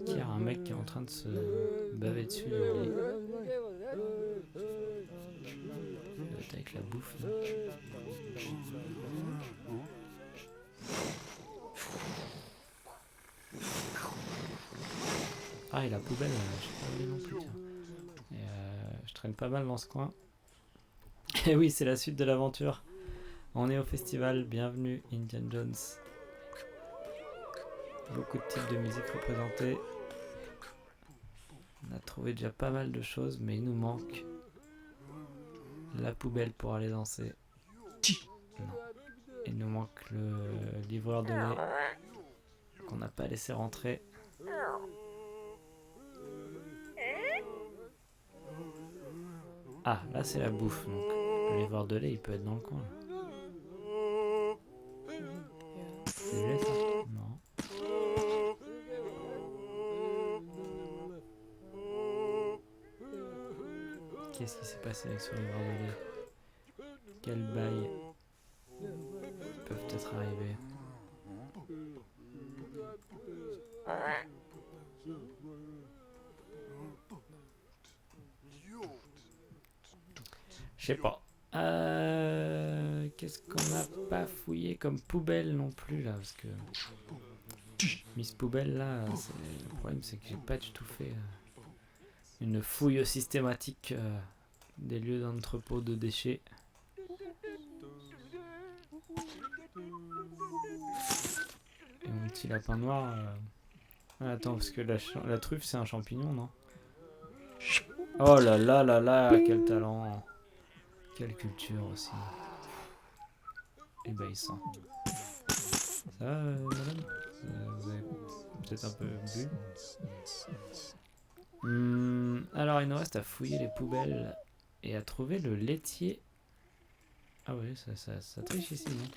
Speaker 1: Il y a un mec qui est en train de se baver dessus de lait. Il doit être avec la bouffe là. Ah et la poubelle, je sais pas où non plus tiens. Et je traîne pas mal dans ce coin. Et oui, c'est la suite de l'aventure. On est au festival, bienvenue Indiana Jones. Beaucoup de types de musique représentés. On a trouvé déjà pas mal de choses, mais il nous manque la poubelle pour aller danser. Non. Il nous manque le livreur de lait qu'on n'a pas laissé rentrer. Ah, là c'est la bouffe, donc le livreur de lait il peut être dans le coin. C'est le lait ça? Non. Qu'est-ce qui s'est passé avec ce livreur de lait? Quels bails peuvent être arrivés? Je sais pas. Qu'est-ce qu'on n'a pas fouillé comme poubelle non plus là? Parce que Miss Poubelle là, le problème c'est que j'ai pas du tout fait une fouille systématique des lieux d'entrepôt de déchets. Et mon petit lapin noir. Attends, parce que la truffe c'est un champignon, non? Oh là là là là, quel talent! Quelle culture aussi. Ébahissant. Ça va, madame? Vous avez peut-être un peu bu. Alors, il nous reste à fouiller les poubelles et à trouver le laitier. Ah oui, ça triche ici, donc.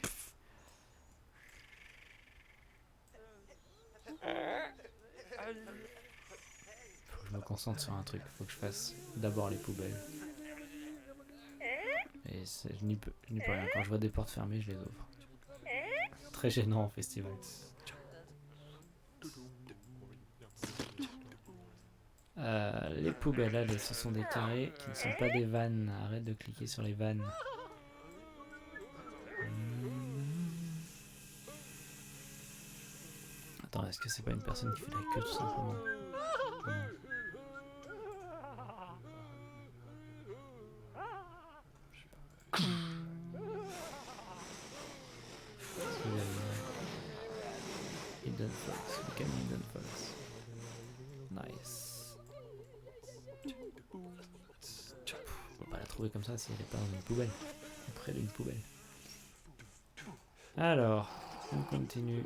Speaker 1: Faut que je me concentre sur un truc. Faut que je fasse d'abord les poubelles. Et je n'y peux rien. Quand je vois des portes fermées, je les ouvre. Très gênant en festival. Les poubelles, allez, ce sont des carrés qui ne sont pas des vannes. Arrête de cliquer sur les vannes. Attends, est-ce que c'est pas une personne qui fait la queue tout simplement? Non. Hidden Falls, le camion Hidden Falls. Nice. On va pas la trouver comme ça si elle est pas dans une poubelle. Près d'une poubelle. Alors, on continue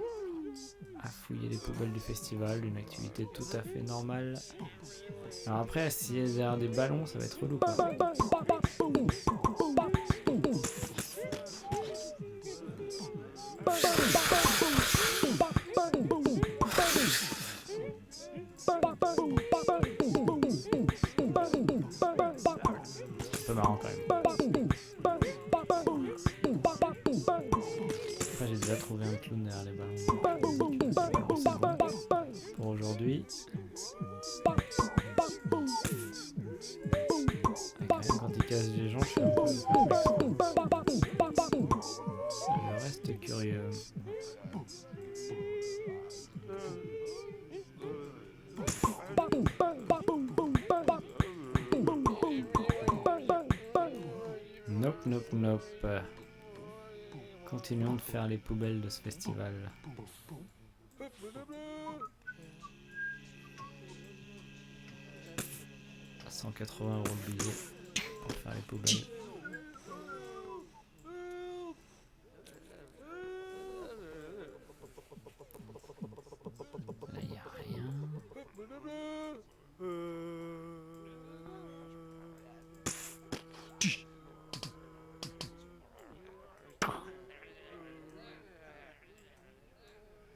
Speaker 1: à fouiller les poubelles du festival, une activité tout à fait normale. Alors après, si elle est derrière des ballons, ça va être relou quoi. C'est un peu marrant quand même. Après, j'ai déjà trouvé un clown derrière les ballons. Pour aujourd'hui. Quand il casse les gens, je suis un peu... Je reste curieux. Nope, nope, nope. Continuons de faire les poubelles de ce festival. À 180 € le billet pour faire les poubelles. Là, il n'y a rien.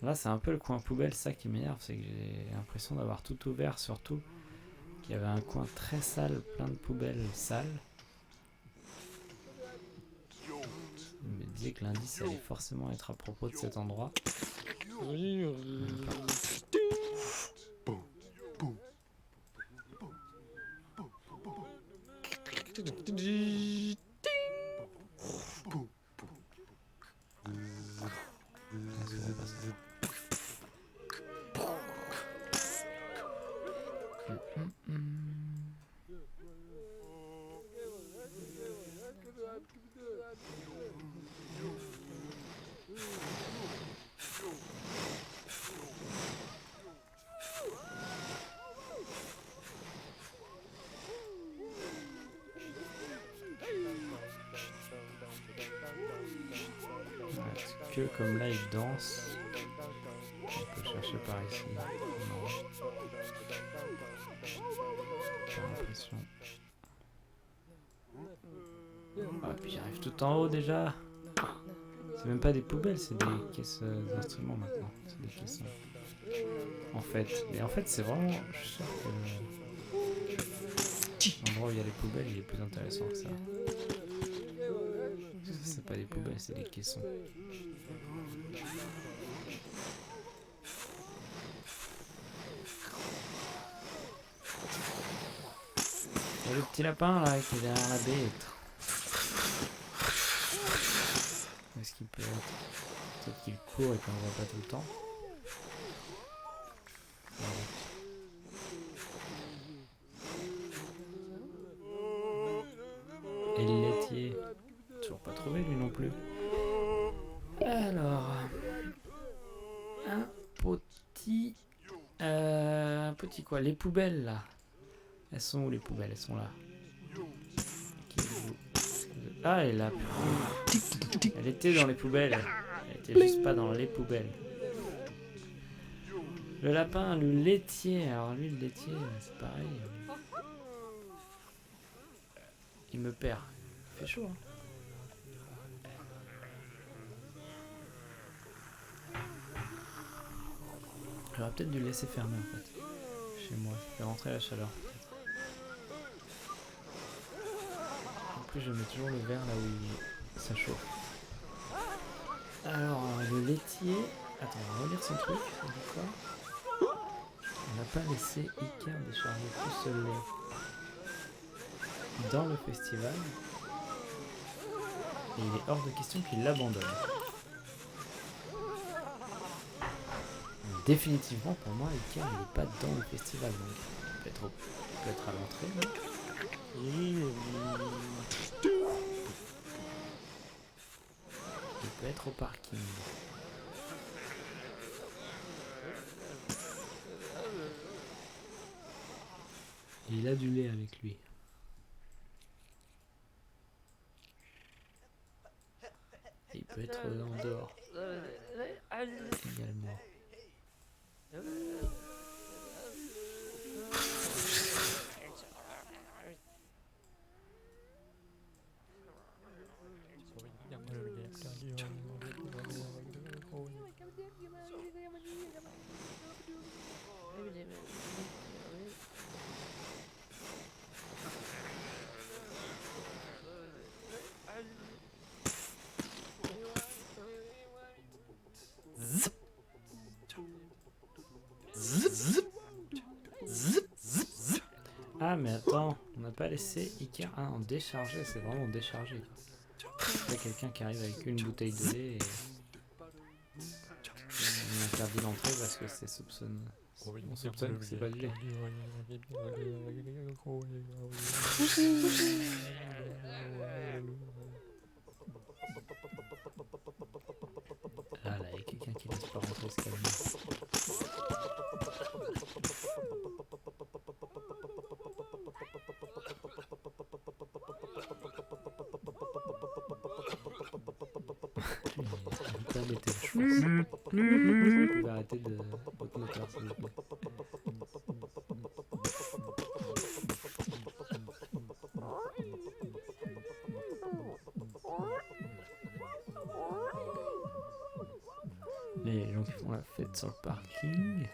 Speaker 1: Là, c'est un peu le coin poubelle, ça qui m'énerve, c'est que j'ai l'impression d'avoir tout ouvert, surtout qu'il y avait un coin très sale, plein de poubelles sales. Je me disais que l'indice allait forcément être à propos de cet endroit. Que comme là il danse, on peut chercher par ici. Non. J'ai l'impression. Ah, puis j'arrive tout en haut déjà. C'est même pas des poubelles, c'est des caisses d'instruments maintenant. C'est des caissons. En fait. Mais en fait, c'est vraiment. Je suis sûr que l'endroit où il y a les poubelles, il est plus intéressant que ça. C'est pas des poubelles, c'est des caissons. Il y a le petit lapin là qui est derrière la baie. Où est-ce qu'il peut être? Peut-être qu'il court et qu'on ne voit pas tout le temps. Et le laitier. Toujours pas trouvé lui non plus. Alors. Un petit quoi? Les poubelles là. Elles sont où les poubelles? Elles sont là. Ah, elle est là. Elle était dans les poubelles. Elle était juste pas dans les poubelles. Le lapin, le laitier. Alors lui, le laitier, c'est pareil. Il me perd. Il fait chaud, hein. J'aurais peut-être dû le laisser fermer en fait. Chez moi, je fais rentrer la chaleur. En plus, je mets toujours le verre là où ça chauffe. Alors, le laitier. Attends, on va relire son truc. On dit quoi? On n'a pas laissé Iker décharger tout seul lait dans le festival. Et il est hors de question qu'il l'abandonne. Définitivement, pour moi, Iker, il est pas dans le festival. Donc, il peut être à l'entrée. Il peut être au parking. Et il a du lait avec lui. Et il peut être en dehors. Également. Ah mais attends, on n'a pas laissé Iker en décharger, c'est vraiment déchargé. C'est pas quelqu'un qui arrive avec une bouteille de lait et on interdit l'entrée parce que c'est soupçonné. On soupçonne que c'est pas du lait. Ah là, il y a quelqu'un qui laisse pas rentrer ce calme. Vous pouvez arrêter de votre moteur, s'il vous plaît. Les gens qui font la fête sur le parking.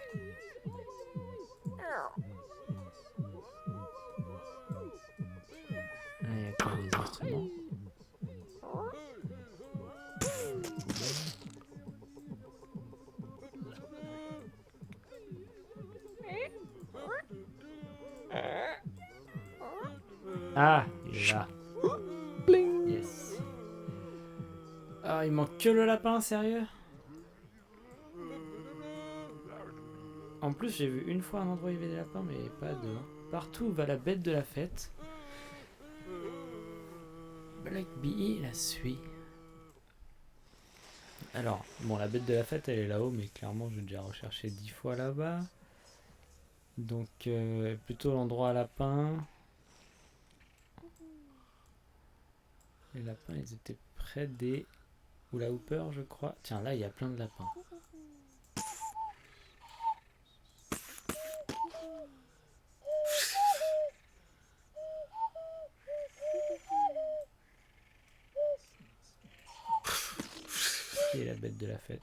Speaker 1: Il y a quand même des instruments. Ah, il est là. Yes. Ah, il manque que le lapin, sérieux? En plus, j'ai vu une fois un endroit où il y avait des lapins, mais pas deux. Partout où va la bête de la fête. Black Bee la suit. Alors, bon, la bête de la fête, elle est là-haut, mais clairement, j'ai déjà recherché 10 fois là-bas. Donc, plutôt l'endroit à lapin. Les lapins, ils étaient près des... Ou la hooper, je crois. Tiens, là, il y a plein de lapins. Qui est la bête de la fête?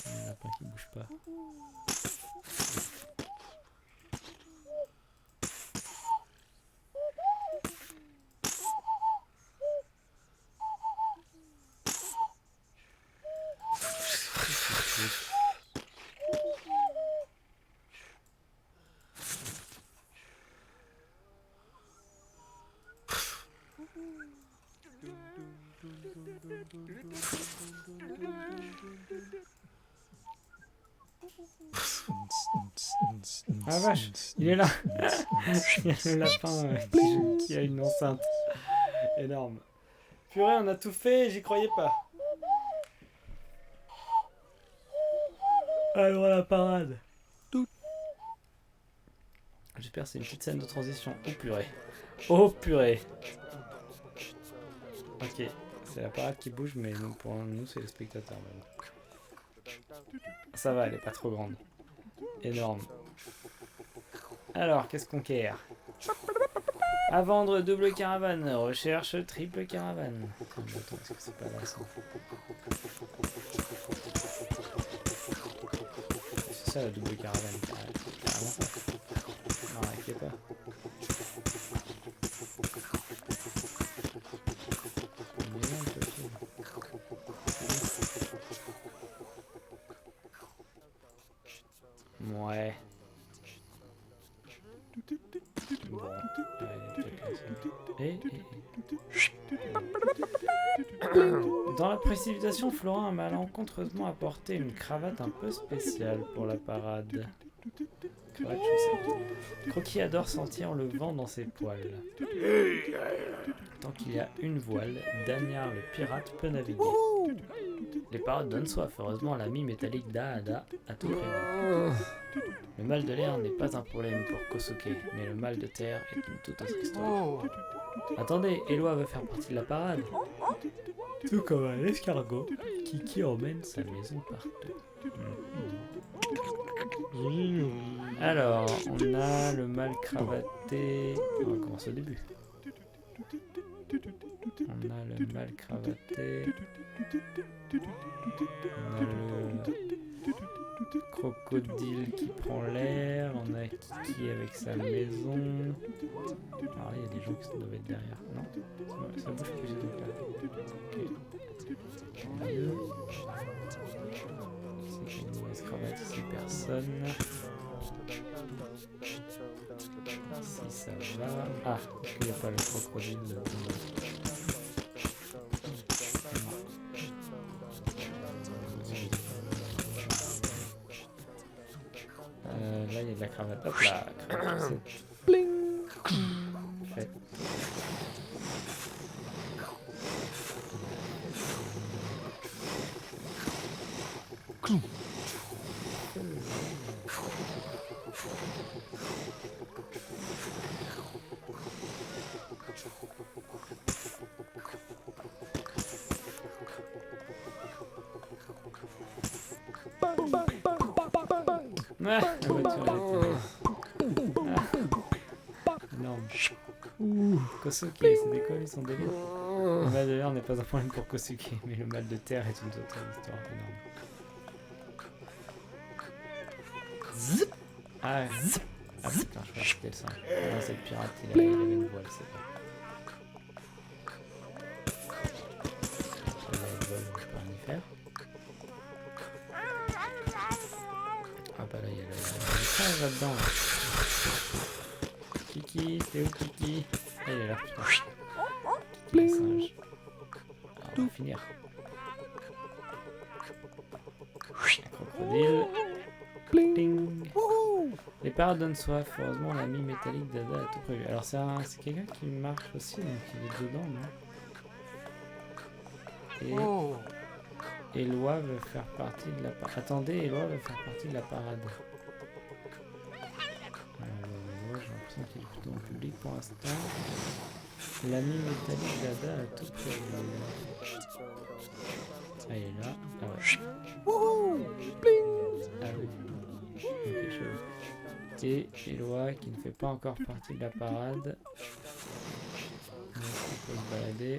Speaker 1: Un lapin qui bouge pas. Ah vache, il est là. Il y a le lapin qui a une enceinte énorme. Purée, on a tout fait, j'y croyais pas. Alors la parade. J'espère que c'est une petite scène de transition. Oh purée. Oh purée. Ok, c'est la parade qui bouge, mais non, pour nous c'est les spectateurs. Ça va, elle est pas trop grande. Énorme. Alors, qu'est-ce qu'on quiert? À vendre double caravane, recherche triple caravane. C'est pas là, ça. C'est ça la double caravane. Carrément. Non, inquiète pas. Ouais. Bon, dans la précipitation, Florent a malencontreusement apporté une cravate un peu spéciale pour la parade. Cravate chaussée. Croquis adore sentir le vent dans ses poils. Tant qu'il y a une voile, Danyar le pirate peut naviguer. Les paroles donnent soif. Heureusement, l'ami métallique d'Aada a tout prévu. Le mal de l'air n'est pas un problème pour Kosuke, mais le mal de terre est une toute autre histoire. Attendez, Eloi veut faire partie de la parade. Tout comme un escargot, Kiki emmène sa maison partout. Alors, on a le mal cravaté. On va commencer au début. On a le mal cravaté. On a le crocodile qui prend l'air. On a Kiki avec sa maison. Alors là, il y a des gens qui doivent être derrière. Non, ça bouge plus, ces trucs là. Ok. Mieux. C'est qu'il y a une mauvaise cravate ici, personne. Si ça va. Ah, est-ce qu'il n'y a pas le crocodile là, il y a de la cravate. Hop là, cravate. Bling. Fait. Ah, la voiture énorme. Kosuke, c'est des quoi lui son délire? Le mal de l'air n'est pas un problème pour Kosuke, mais le mal de terre est une autre histoire énorme. Ah ouais. Ah putain, je crois que c'était le singe. Non, c'est le pirate, il avait une voile, c'est pas. Là, une voile, on peut rien y faire. Ah bah là, il y a le singe là-dedans. Là. Kiki, t'es où Kiki? Ah, il est là, putain. Kiki, le singe. Alors, on va finir. Crocodile. Pling. Les parades donnent soif. Heureusement, l'ami métallique d'Ada a tout prévu. Alors, c'est quelqu'un qui marche aussi, donc il est dedans, non? Et Eloi veut faire partie de la parade. Attendez, Eloi veut faire partie de la parade. J'ai l'impression qu'il est plutôt en public pour l'instant. L'ami métallique d'Ada a tout prévu. Ah, il est là. Ah ouais. Ah oui. Ok, chaud. Et Eloi qui ne fait pas encore partie de la parade. Donc il peut se balader.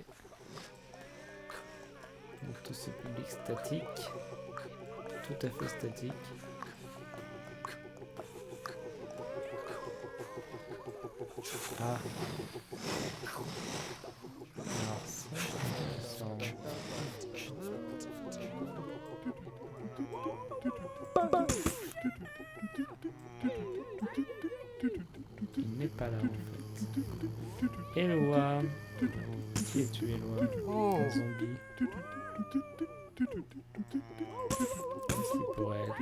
Speaker 1: Donc tout ce public statique. Tout à fait statique. Ah. Alors ça, il n'est pas là en fait. Eloi. Qui es-tu, Eloi? Un zombie. Qu'est-ce qu'il pourrait être?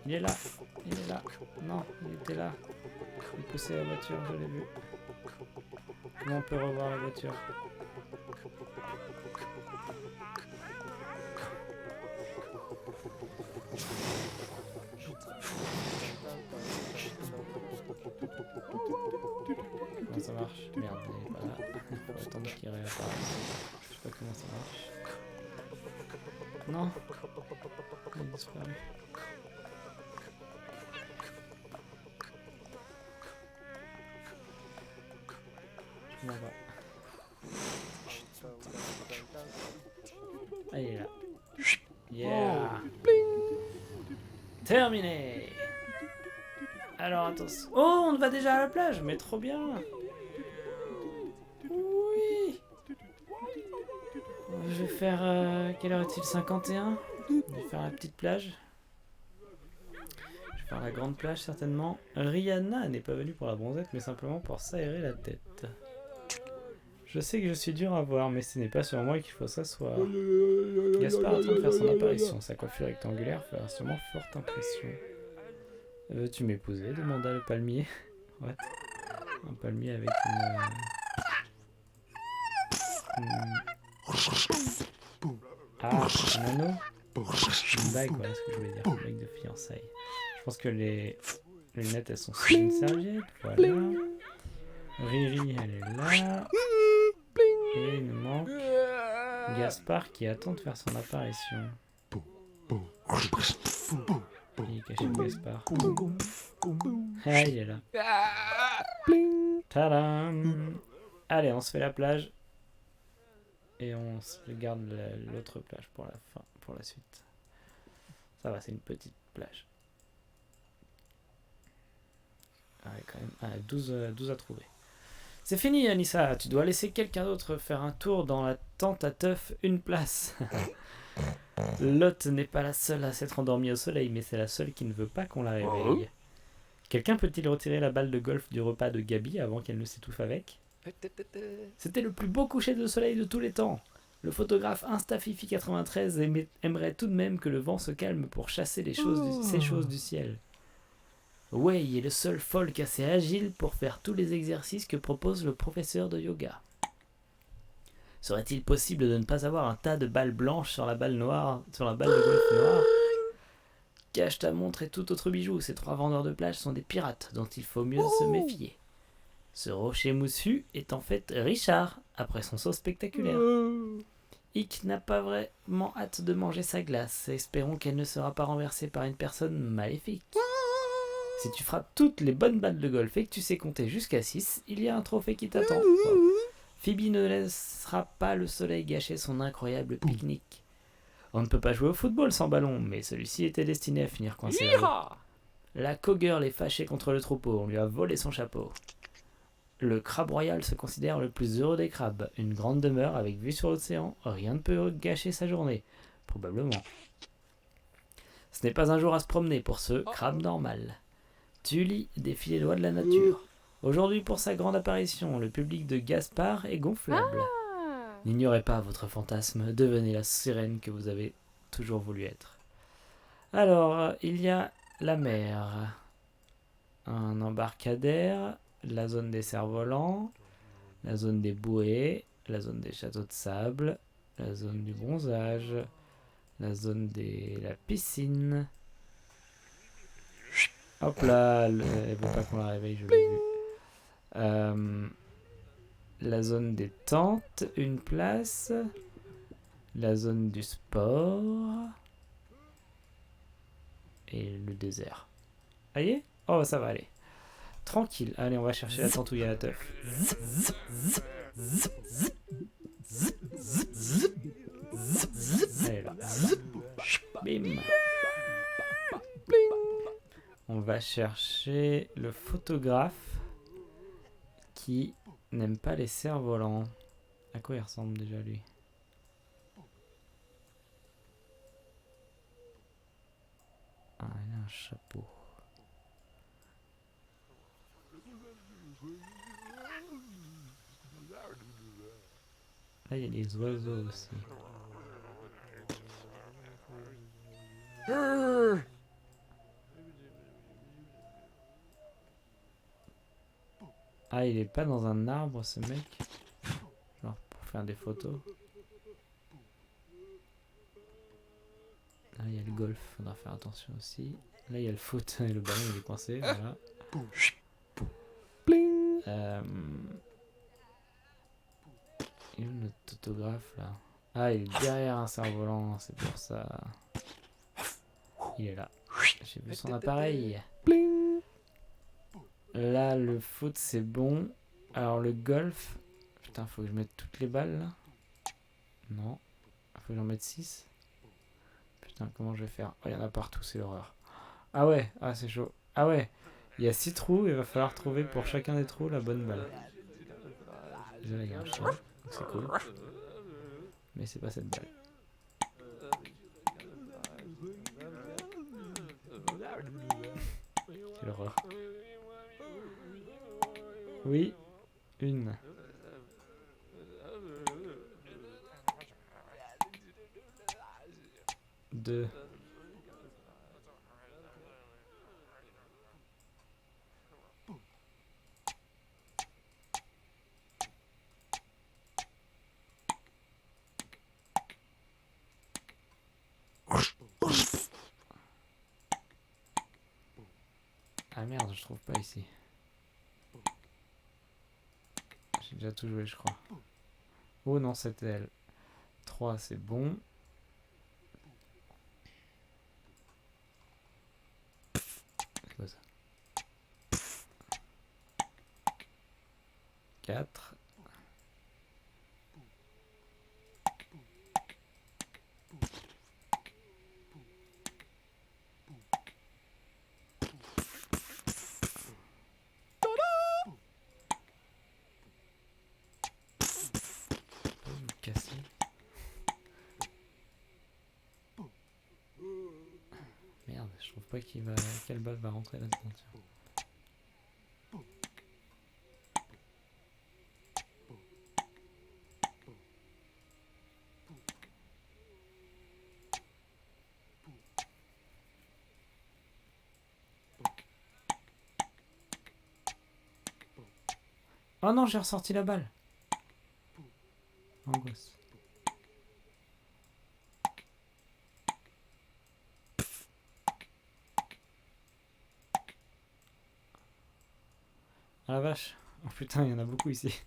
Speaker 1: Il est là. Il est là. Non, il était là. Il poussait la voiture, je l'ai vu. Comment on peut revoir la voiture? Comment ça marche? Merde, il est pas là. Faut attendre qu'il réapparaisse. Je sais pas comment ça marche. Non. Il a disparu. Je m'en vais. Ah, il est là. Yeah. Terminé. Alors attention. Oh, on va déjà à la plage, mais trop bien. Oui. Je vais faire... quelle heure est-il? 51. Je vais faire la petite plage. Je vais faire la grande plage certainement. Rihanna n'est pas venue pour la bronzette, mais simplement pour s'aérer la tête. Je sais que je suis dur à voir, mais ce n'est pas sur moi qu'il faut s'asseoir. Gaspard attend de faire son apparition. Sa coiffure rectangulaire fait sûrement forte impression. Veux-tu m'épouser? Demanda le palmier. What? Un palmier avec Ah, un anneau? Une bague, voilà ce que je voulais dire. Une bague de fiançailles. Je pense que les lunettes, elles sont sur une serviette. Voilà. Riri, elle est là. Et il nous manque Gaspard qui attend de faire son apparition. Il est caché où, Gaspard? Ah, il est là. Tadam! Allez, on se fait la plage. Et on se garde l'autre plage pour la fin, pour la suite. Ça va, c'est une petite plage. Ah, quand même. 12 à trouver. C'est fini, Anissa. Tu dois laisser quelqu'un d'autre faire un tour dans la tente à teuf, une place. Lotte n'est pas la seule à s'être endormie au soleil, mais c'est la seule qui ne veut pas qu'on la réveille. Quelqu'un peut-il retirer la balle de golf du repas de Gabi avant qu'elle ne s'étouffe avec? C'était le plus beau coucher de soleil de tous les temps. Le photographe InstaFifi93 aimerait tout de même que le vent se calme pour chasser ces choses du ciel. Wei est le seul folk assez agile pour faire tous les exercices que propose le professeur de yoga. Serait-il possible de ne pas avoir un tas de balles blanches sur la balle de golf noire? Cache ta montre et tout autre bijou. Ces 3 vendeurs de plage sont des pirates dont il faut mieux se méfier. Ce rocher moussu est en fait Richard, après son saut spectaculaire. Ick n'a pas vraiment hâte de manger sa glace. Espérons qu'elle ne sera pas renversée par une personne maléfique. Si tu frappes toutes les bonnes balles de golf et que tu sais compter jusqu'à 6, il y a un trophée qui t'attend. Wow. Phoebe ne laissera pas le soleil gâcher son incroyable pique-nique. On ne peut pas jouer au football sans ballon, mais celui-ci était destiné à finir coincé. La cowgirl est fâchée contre le troupeau, on lui a volé son chapeau. Le crabe royal se considère le plus heureux des crabes. Une grande demeure avec vue sur l'océan, rien ne peut gâcher sa journée. Probablement. Ce n'est pas un jour à se promener pour ce crabe normal. Tully défie les lois de la nature. Aujourd'hui, pour sa grande apparition, le public de Gaspard est gonflable. N'ignorez pas votre fantasme, devenez la sirène que vous avez toujours voulu être. Alors, il y a la mer, un embarcadère, la zone des cerfs-volants, la zone des bouées, la zone des châteaux de sable, la zone du bronzage, la zone de la piscine. Hop là, elle veut pas qu'on la réveille, je l'ai vu. La zone des tentes, une place. La zone du sport. Et le désert. Allez? Oh, ça va aller. Tranquille. Allez, on va chercher la tente où il y a la teuf. Allez là. Bim. On va chercher le photographe qui n'aime pas les cerfs-volants. À quoi il ressemble déjà lui? Ah, il a un chapeau. Là, il y a des oiseaux aussi. Ah, il est pas dans un arbre ce mec. Genre pour faire des photos. Là il y a le golf, faudra faire attention aussi. Là il y a le foot et le ballon il est coincé. Voilà. Il est où notre photographe là? Ah, il est derrière un cerf-volant, c'est pour ça. Il est là. J'ai vu son appareil. Là, le foot, c'est bon. Alors, le golf. Putain, faut que je mette toutes les balles là. Non. Faut que j'en mette 6. Putain, comment je vais faire? Oh, il y en a partout, c'est l'horreur. Ah ouais, ah, c'est chaud. Ah ouais, il y a 6 trous, il va falloir trouver pour chacun des trous la bonne balle. Déjà, il y a un chien, donc c'est cool. Mais c'est pas cette balle. Quelle horreur. Oui, une. Deux. Ah merde, je trouve pas ici. J'ai déjà tout joué, je crois. Oh non, c'était elle. 3, c'est bon. C'est quoi ça? 4. Cassé. Merde, je trouve pas quelle balle va rentrer là-dedans. Tiens. Oh non, j'ai ressorti la balle. Angoisse. Ah la vache. Oh putain, il y en a beaucoup ici.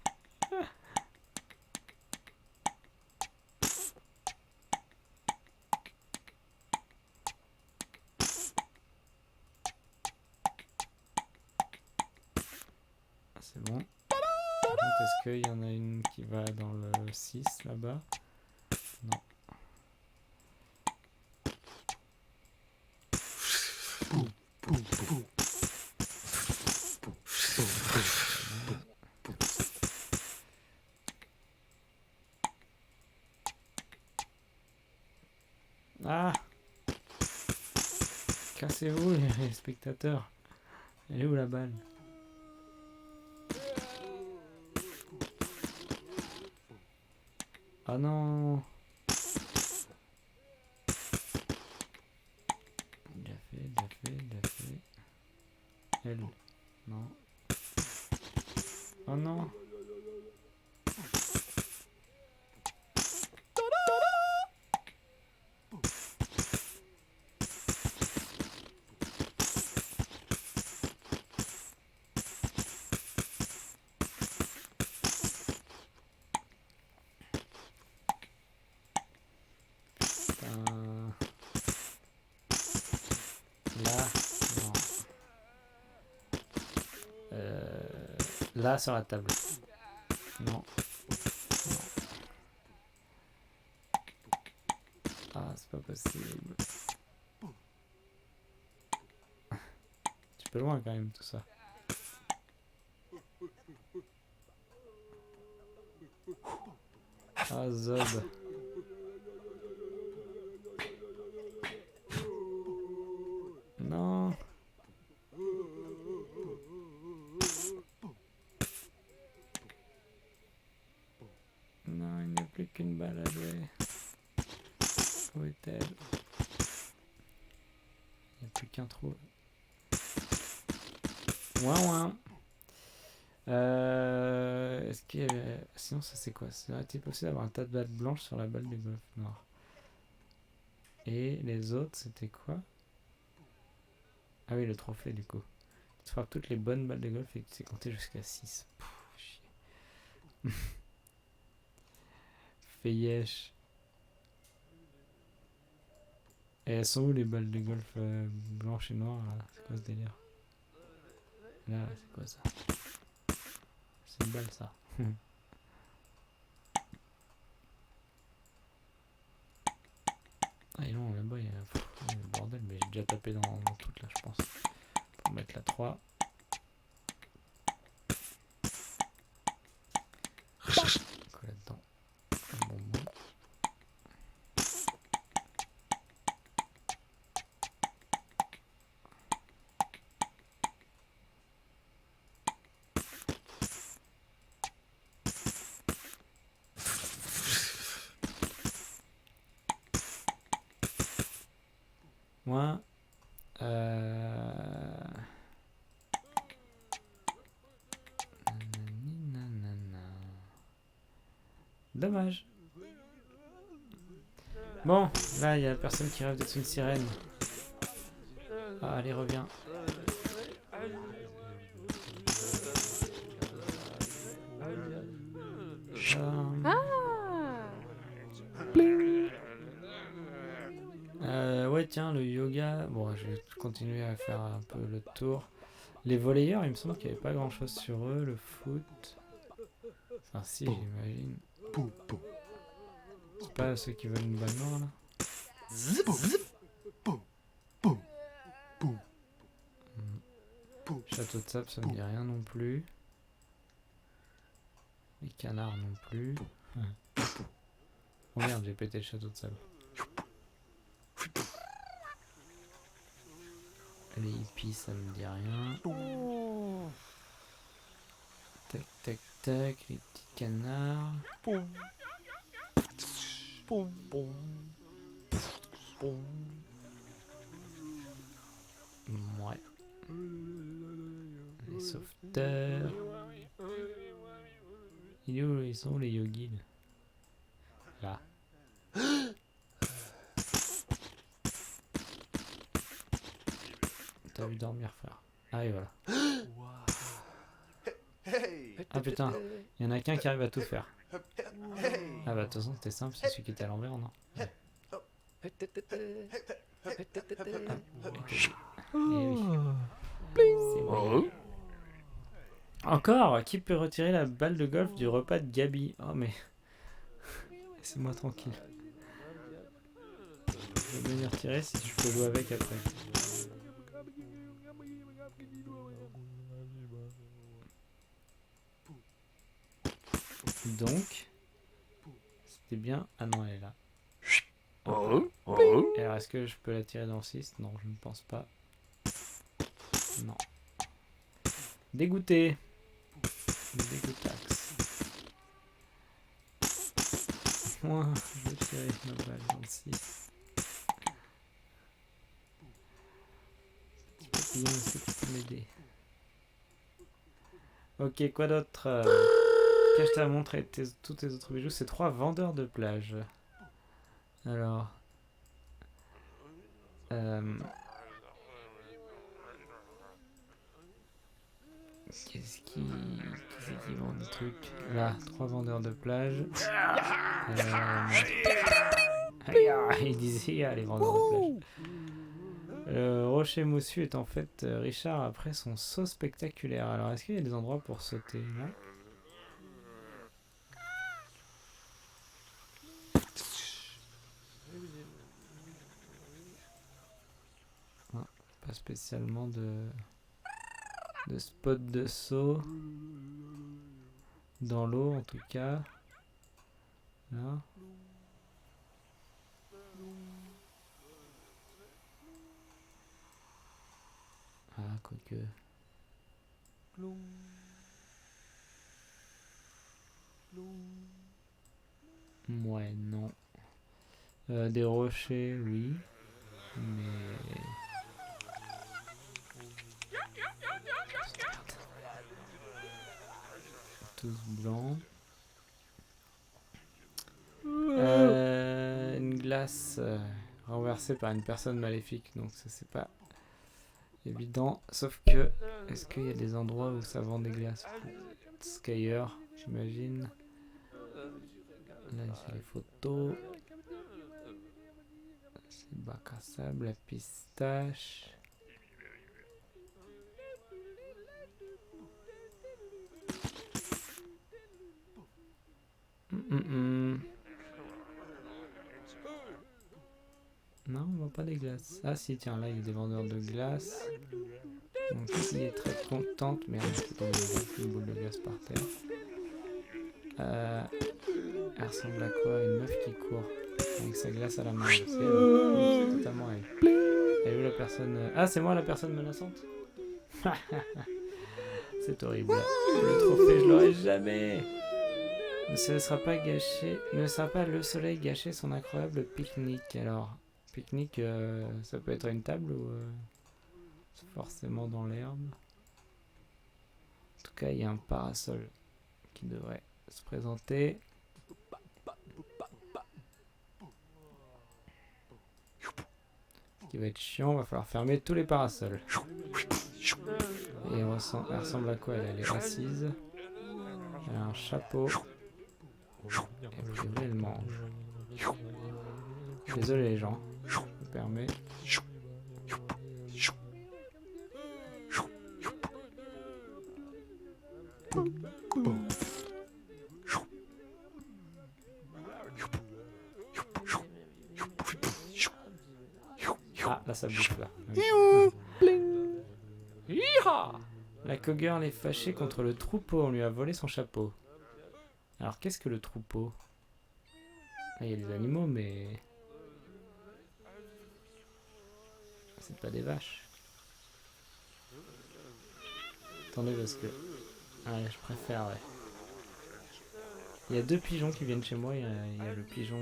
Speaker 1: C'est bon. Par contre, est-ce qu'il y en a une qui va dans le 6 là-bas? Non. Ah! Cassez-vous les spectateurs. Elle est où la balle? Ah non! Il a fait. Elle. Non. Oh non! Là, non. Là sur la table. Non. Ah, c'est pas possible. Tu peux loin quand même tout ça. Ah, Zob. Non. Non, il n'y a plus qu'une balle à jouer. Où est-elle? Il n'y a plus qu'un trou. Ouin ouin. Est-ce qu'il y avait... Sinon, ça c'est quoi? Serait-il possible d'avoir un tas de balles blanches sur la balle de golf noire? Et les autres, c'était quoi? Ah oui, le trophée du coup. Tu frappes toutes les bonnes balles de golf et tu sais compter jusqu'à 6. Chier. Fais yesh. Et elles sont où les balles de golf blanches et noires là? C'est quoi ce délire? Là, c'est quoi ça? C'est une balle ça. Ah et non, là-bas il y a le bordel, mais j'ai déjà tapé dans toute là je pense. Pour mettre la 3. Quoi là-dedans? Un bonbon. Moi, dommage. Bon, là il y a personne qui rêve d'être une sirène. Ah, allez, reviens. Ouais, tiens, le yoga. Bon, je vais continuer à faire un peu le tour. Les volleyeurs, il me semble qu'il n'y avait pas grand chose sur eux. Le foot. Enfin, si, j'imagine. C'est pas ceux qui veulent une balle noire là? Château de sable, ça me dit rien non plus. Les canards non plus. Oh merde, j'ai pété le château de sable. Les hippies, ça me dit rien. Tac, tac, tac, les petits canards. Ouais. Les sauveteurs. Ils sont où les yogis là? T'as vu dormir, frère? Ah et voilà. Ah putain, il y en a qu'un qui arrive à tout faire. Ah bah de toute façon c'était simple, c'est celui qui était à l'envers, non? Ouais. C'est vrai. Encore, qui peut retirer la balle de golf du repas de Gabi? Oh mais... Laissez-moi tranquille. Je vais venir tirer si je peux jouer avec après. Donc... C'était bien... Ah non, elle est là. Et alors, est-ce que je peux la tirer dans le 6? Non, je ne pense pas. Non. Dégoûté. Dégoûtax. Moi, je vais tirer ma balle dans le 6. Petit papillon, est-ce que tu peux m'aider? Ok, quoi d'autre? Cache ta montre et tous tes autres bijoux. C'est 3 vendeurs de plage. Alors... Qu'est-ce qui vend des trucs? Là, 3 vendeurs de plage. Il disait les vendeurs de plage. Rocher Moussu est en fait Richard après son saut spectaculaire. Alors, est-ce qu'il y a des endroits pour sauter là? Ah, pas spécialement de spot de saut. Dans l'eau en tout cas. Là. Ah, quoique. Ouais, non. Des rochers, oui. Mais... tous blancs. Une glace renversée par une personne maléfique, donc ça c'est pas évident. Sauf que, est-ce qu'il y a des endroits où ça vend des glaces? Skyer, j'imagine. Là, c'est les photos. C'est bac à sable, la pistache. Non, on voit pas des glaces. Ah si, tiens, là, il y a des vendeurs de glace. Donc ici, elle est très contente. Merde, je peux une boule de glace par terre. Elle ressemble à quoi? Une meuf qui court avec sa glace à la main. C'est elle. C'est totalement elle. Elle est où la personne? Ah, c'est moi la personne menaçante. C'est horrible. Le trophée, je l'aurai jamais. Ne sera pas gâché. Ne sera pas le soleil gâcher son incroyable pique-nique. Alors, pique-nique, ça peut être une table ou c'est forcément dans l'herbe. En tout cas, il y a un parasol qui devrait se présenter. Ce qui va être chiant, va falloir fermer tous les parasols. Et elle ressemble à quoi? Elle est assise. Elle a un chapeau. Et elle mange. Désolé les gens, je me permets. Ah, là ça bouffe là. La cowgirl est fâchée contre le troupeau, on lui a volé son chapeau. Alors qu'est-ce que le troupeau? Là il y a des animaux mais... c'est pas des vaches. Attendez parce que... ah, je préfère, ouais. Il y a deux pigeons qui viennent chez moi, il y a le pigeon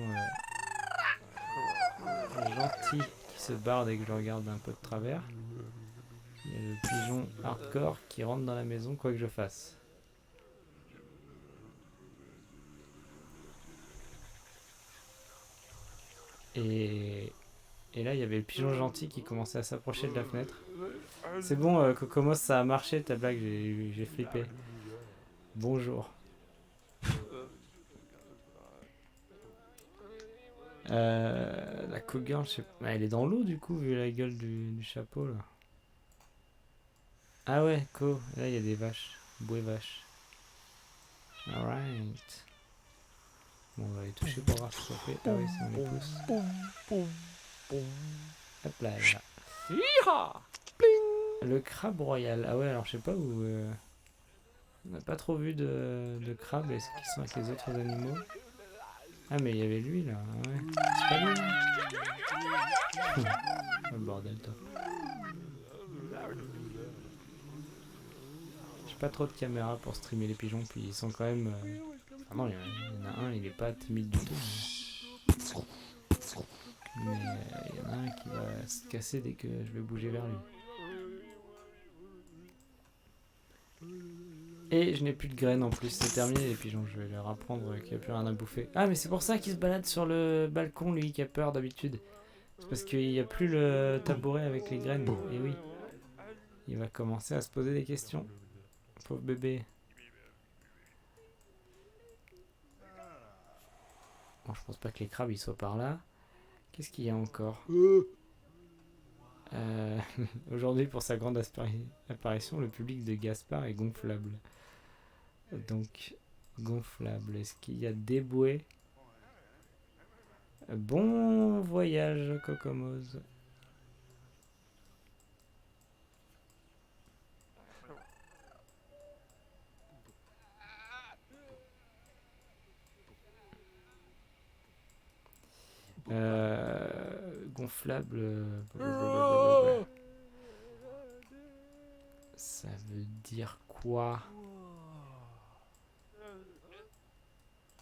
Speaker 1: gentil qui se barre dès que je le regarde un peu de travers. Il y a le pigeon hardcore qui rentre dans la maison quoi que je fasse. Et là il y avait le pigeon gentil qui commençait à s'approcher de la fenêtre. C'est bon Cocomos, ça a marché ta blague, j'ai flippé. Bonjour. La cowgirl, je sais pas. Elle est dans l'eau du coup, vu la gueule du chapeau là. Ah ouais, là il y a des vaches. Bouée vache. Alright. Bon, on va les toucher pour voir ce que ça fait. Ah oui, c'est on les pousse. Hop là, là. Le crabe royal. Ah ouais, alors je sais pas où... on n'a pas trop vu de crabes. Est-ce qu'ils sont avec les autres animaux? Ah mais il y avait lui là, ouais. C'est pas lui là. Oh, bordel toi. J'ai pas trop de caméra pour streamer les pigeons, puis ils sont quand même... Ah non, il y en a un, il est pas timide du tout. Mais il y en a un qui va se casser dès que je vais bouger vers lui. Et je n'ai plus de graines en plus, c'est terminé les pigeons, je vais leur apprendre qu'il n'y a plus rien à bouffer. Ah mais c'est pour ça qu'il se balade sur le balcon lui qui a peur d'habitude. C'est parce qu'il n'y a plus le tabouret avec les graines, et oui. Il va commencer à se poser des questions. Pauvre bébé. Bon, je pense pas que les crabes ils soient par là. Qu'est-ce qu'il y a encore? Aujourd'hui pour sa grande apparition, le public de Gaspard est gonflable. Donc, gonflable. Est-ce qu'il y a des bouées? Bon voyage, Cocomos. Gonflable. Ça veut dire quoi?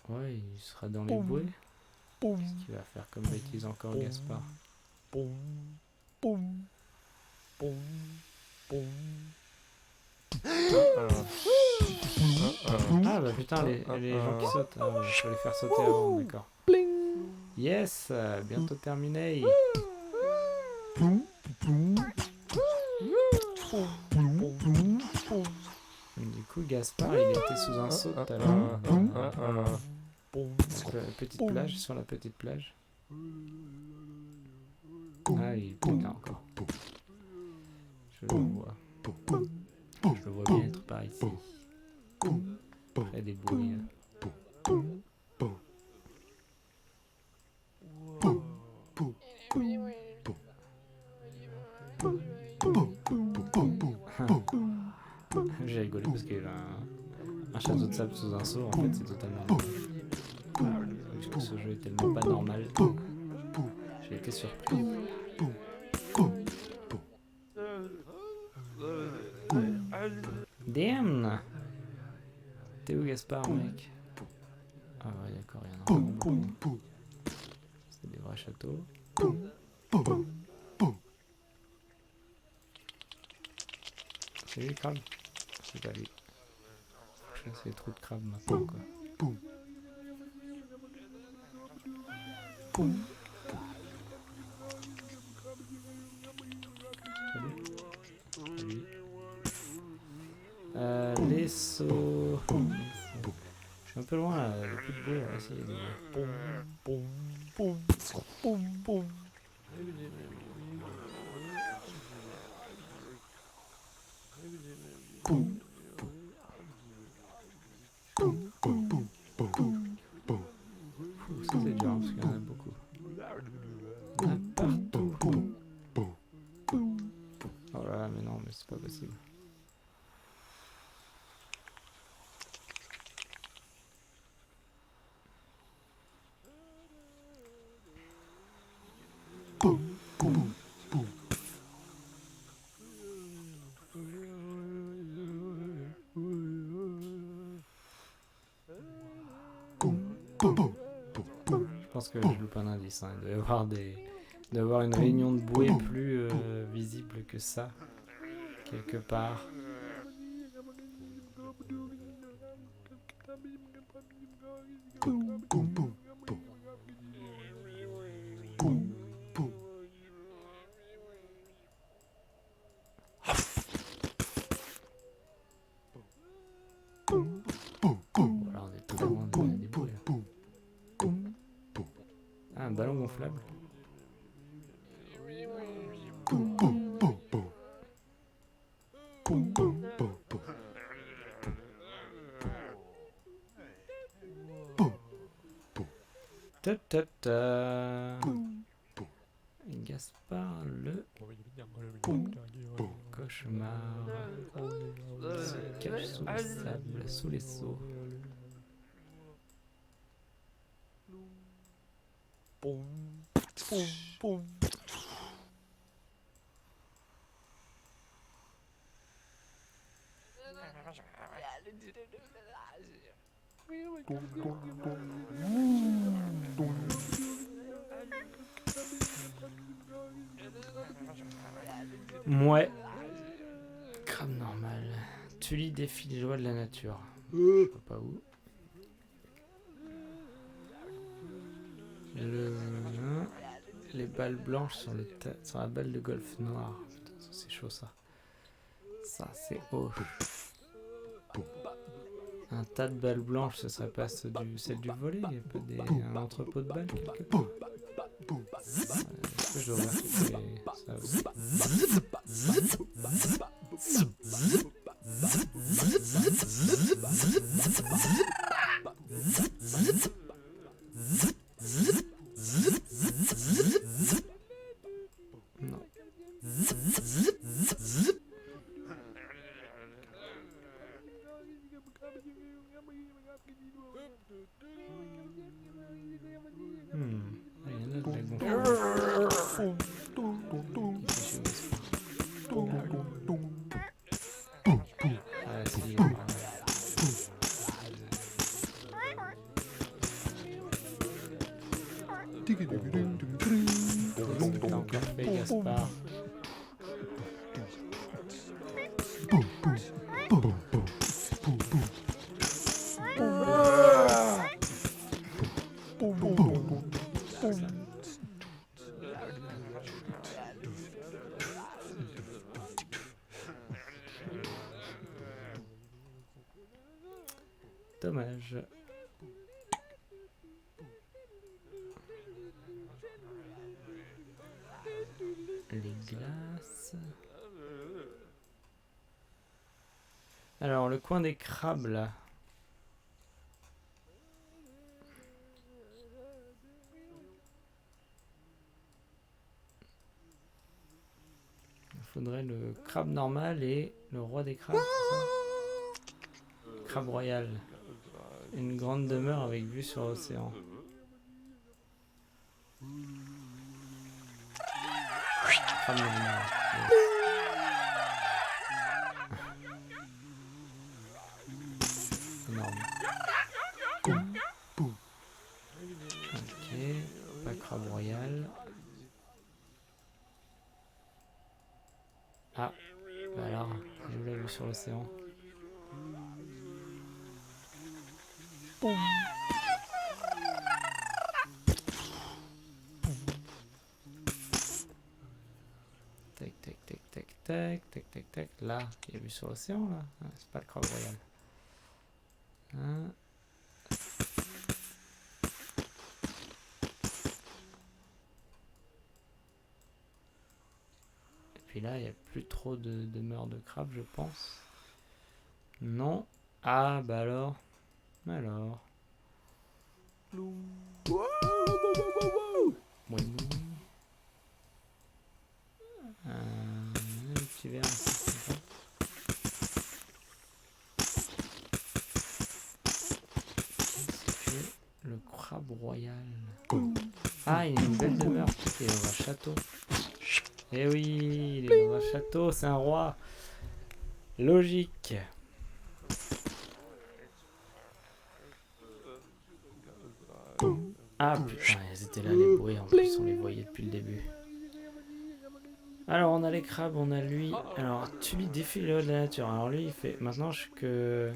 Speaker 1: Ouais, il sera dans les bouées. Qu'est-ce qu'il va faire comme bêtise encore, Gaspard? Ah bah putain, les gens qui sautent, il faut les faire sauter avant, d'accord. Yes, bientôt terminé. Du coup, Gaspard, il était sous un saut tout à l'heure. Petite plage, sur la petite plage. Ah, il est là encore. Je le vois. Je le vois bien être par ici. Près des bruits. J'ai rigolé parce qu'il y a un château de sable sous un seau. En fait, c'est totalement normal. Parce que ce jeu est tellement pas normal. J'ai été surpris. Damn! T'es où, Gaspard, mec? Ah ouais, d'accord, il y en a encore beaucoup. C'est des vrais châteaux. C'est lui, le crabe? C'est pas lui. C'est trop de crabes maintenant, quoi. Salut. Les sauts. Je suis un peu loin là, il n'y a plus de bruit. On va essayer de. Ça c'est dur parce qu'il y en a beaucoup. Il y en a partout. Oh là là, mais non, mais c'est pas possible. Je pense que je loupe un indice. Hein. Il doit y avoir une réunion de bouée plus visible que ça, quelque part. Voilà, on est tout loin des bouées. Ah, un ballon gonflable. Gaspard le cauchemar se cache sous le sable, sous les seaux. Ouais. Crabe normal. Tully défie les lois de la nature. Je sais pas où. Les balles blanches sur la balle de golf noire. Putain, c'est chaud ça. Ça c'est haut. Un tas de balles blanches, ce serait pas celle du volley? Il n'y a pas un entrepôt de balles quelque part? Est-ce que je dois non. Il y en a de la gonflable. Ah si, t'as encore fait, Gaspard. Dommage. Les glaces. Alors, le coin des crabes, là. Il faudrait le crabe normal et le roi des crabes, c'est ça ? Crabe royal. Une grande demeure avec vue sur l'océan. Crabe normal. Énorme. Ok, pas crabe royal. Ah, bah alors, je l'ai vu sur l'océan. Tac, tac, tac, tac, tac, tac, tac, tac. Là, il y a vu sur l'océan, là. Ah, c'est pas le crabe royal. Hein. Et puis là, il n'y a plus trop de demeures de crabes, je pense. Non. Ah, bah alors. Alors. Oui. Un petit verre ici, c'est sympa. C'est le crabe royal. Ah, il y a une belle demeure. Il est dans un château. Eh oui, il est dans un château, c'est un roi. Logique. Ah putain, elles étaient là les bruits, en plus on les voyait depuis le début. Alors on a les crabes, on a lui. Alors tu lui défies le haut de la nature. Alors lui il fait, maintenant que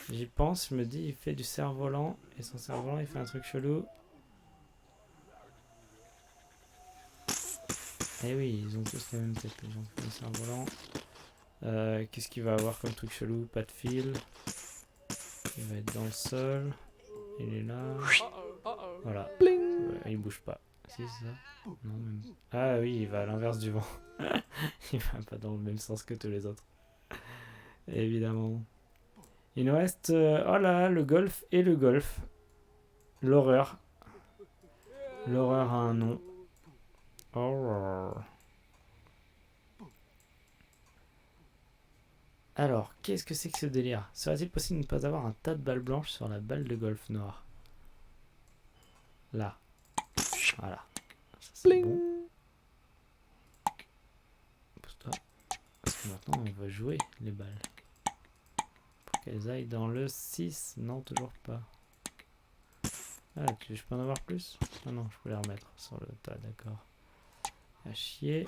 Speaker 1: j'y pense, je me dis il fait du cerf-volant. Et son cerf-volant il fait un truc chelou. Eh oui, ils ont tous la même tête, les gens qui font du cerf-volant. Qu'est-ce qu'il va avoir comme truc chelou? Pas de fil. Il va être dans le sol. Il est là. Voilà. Ouais, il bouge pas. Si, c'est ça. Non, même. Ah oui, il va à l'inverse du vent. Il va pas dans le même sens que tous les autres. Évidemment. Il nous reste... oh là, le golf et le golf. L'horreur. L'horreur a un nom. Horror. Alors, qu'est-ce que c'est que ce délire? Serait-il possible de ne pas avoir un tas de balles blanches sur la balle de golf noire? Là. Voilà. Ça, c'est bon. Pousse-toi. Parce que maintenant, on va jouer les balles. Pour qu'elles aillent dans le 6. Non, toujours pas. Ah, je peux en avoir plus? Ah non, je peux les remettre sur le tas, d'accord. À chier.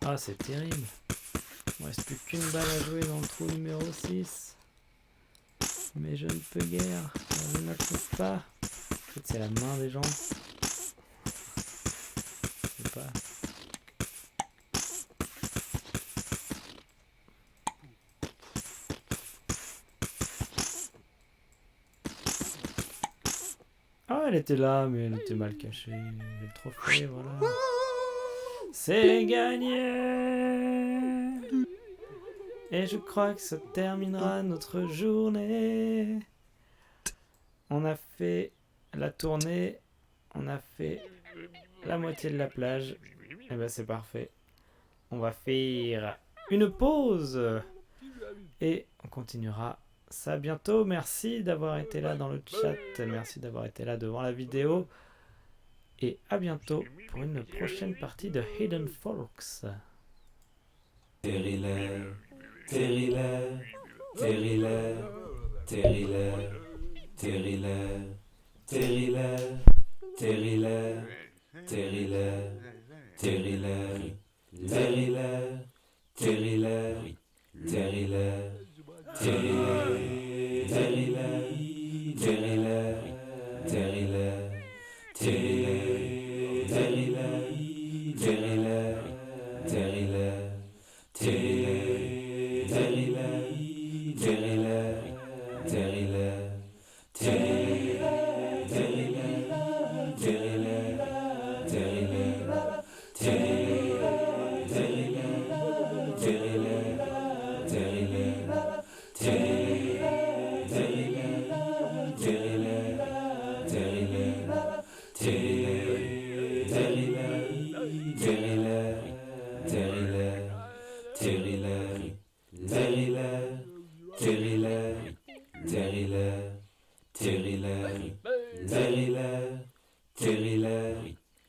Speaker 1: Ah, c'est terrible. Il ne reste plus qu'une balle à jouer dans le trou numéro 6. Mais je ne peux guère. Je ne trouve pas. En fait, c'est la main des gens. Je sais pas. Ah, elle était là, mais elle était mal cachée. Le trophée, voilà. C'est gagné! Et je crois que ça terminera notre journée. On a fait la tournée. On a fait la moitié de la plage. Et ben c'est parfait. On va faire une pause. Et on continuera ça bientôt. Merci d'avoir été là dans le chat. Merci d'avoir été là devant la vidéo. Et à bientôt pour une prochaine partie de Hidden Folks.
Speaker 2: Terrilaire, terrilaire, terrilaire, terrilaire, terrilaire, terrilaire, terrilaire, terrilaire, terrilaire, Terrilaire, terrilaire, terrilaire, terrilaire, terrilaire, terrilaire, terrilaire, terrilaire, terrilaire, terrilaire, terrilaire, terrilaire, terrilaire,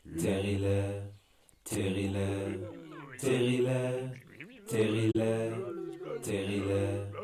Speaker 2: terrilaire, terrilaire, terrilaire, terrilaire, terrilaire,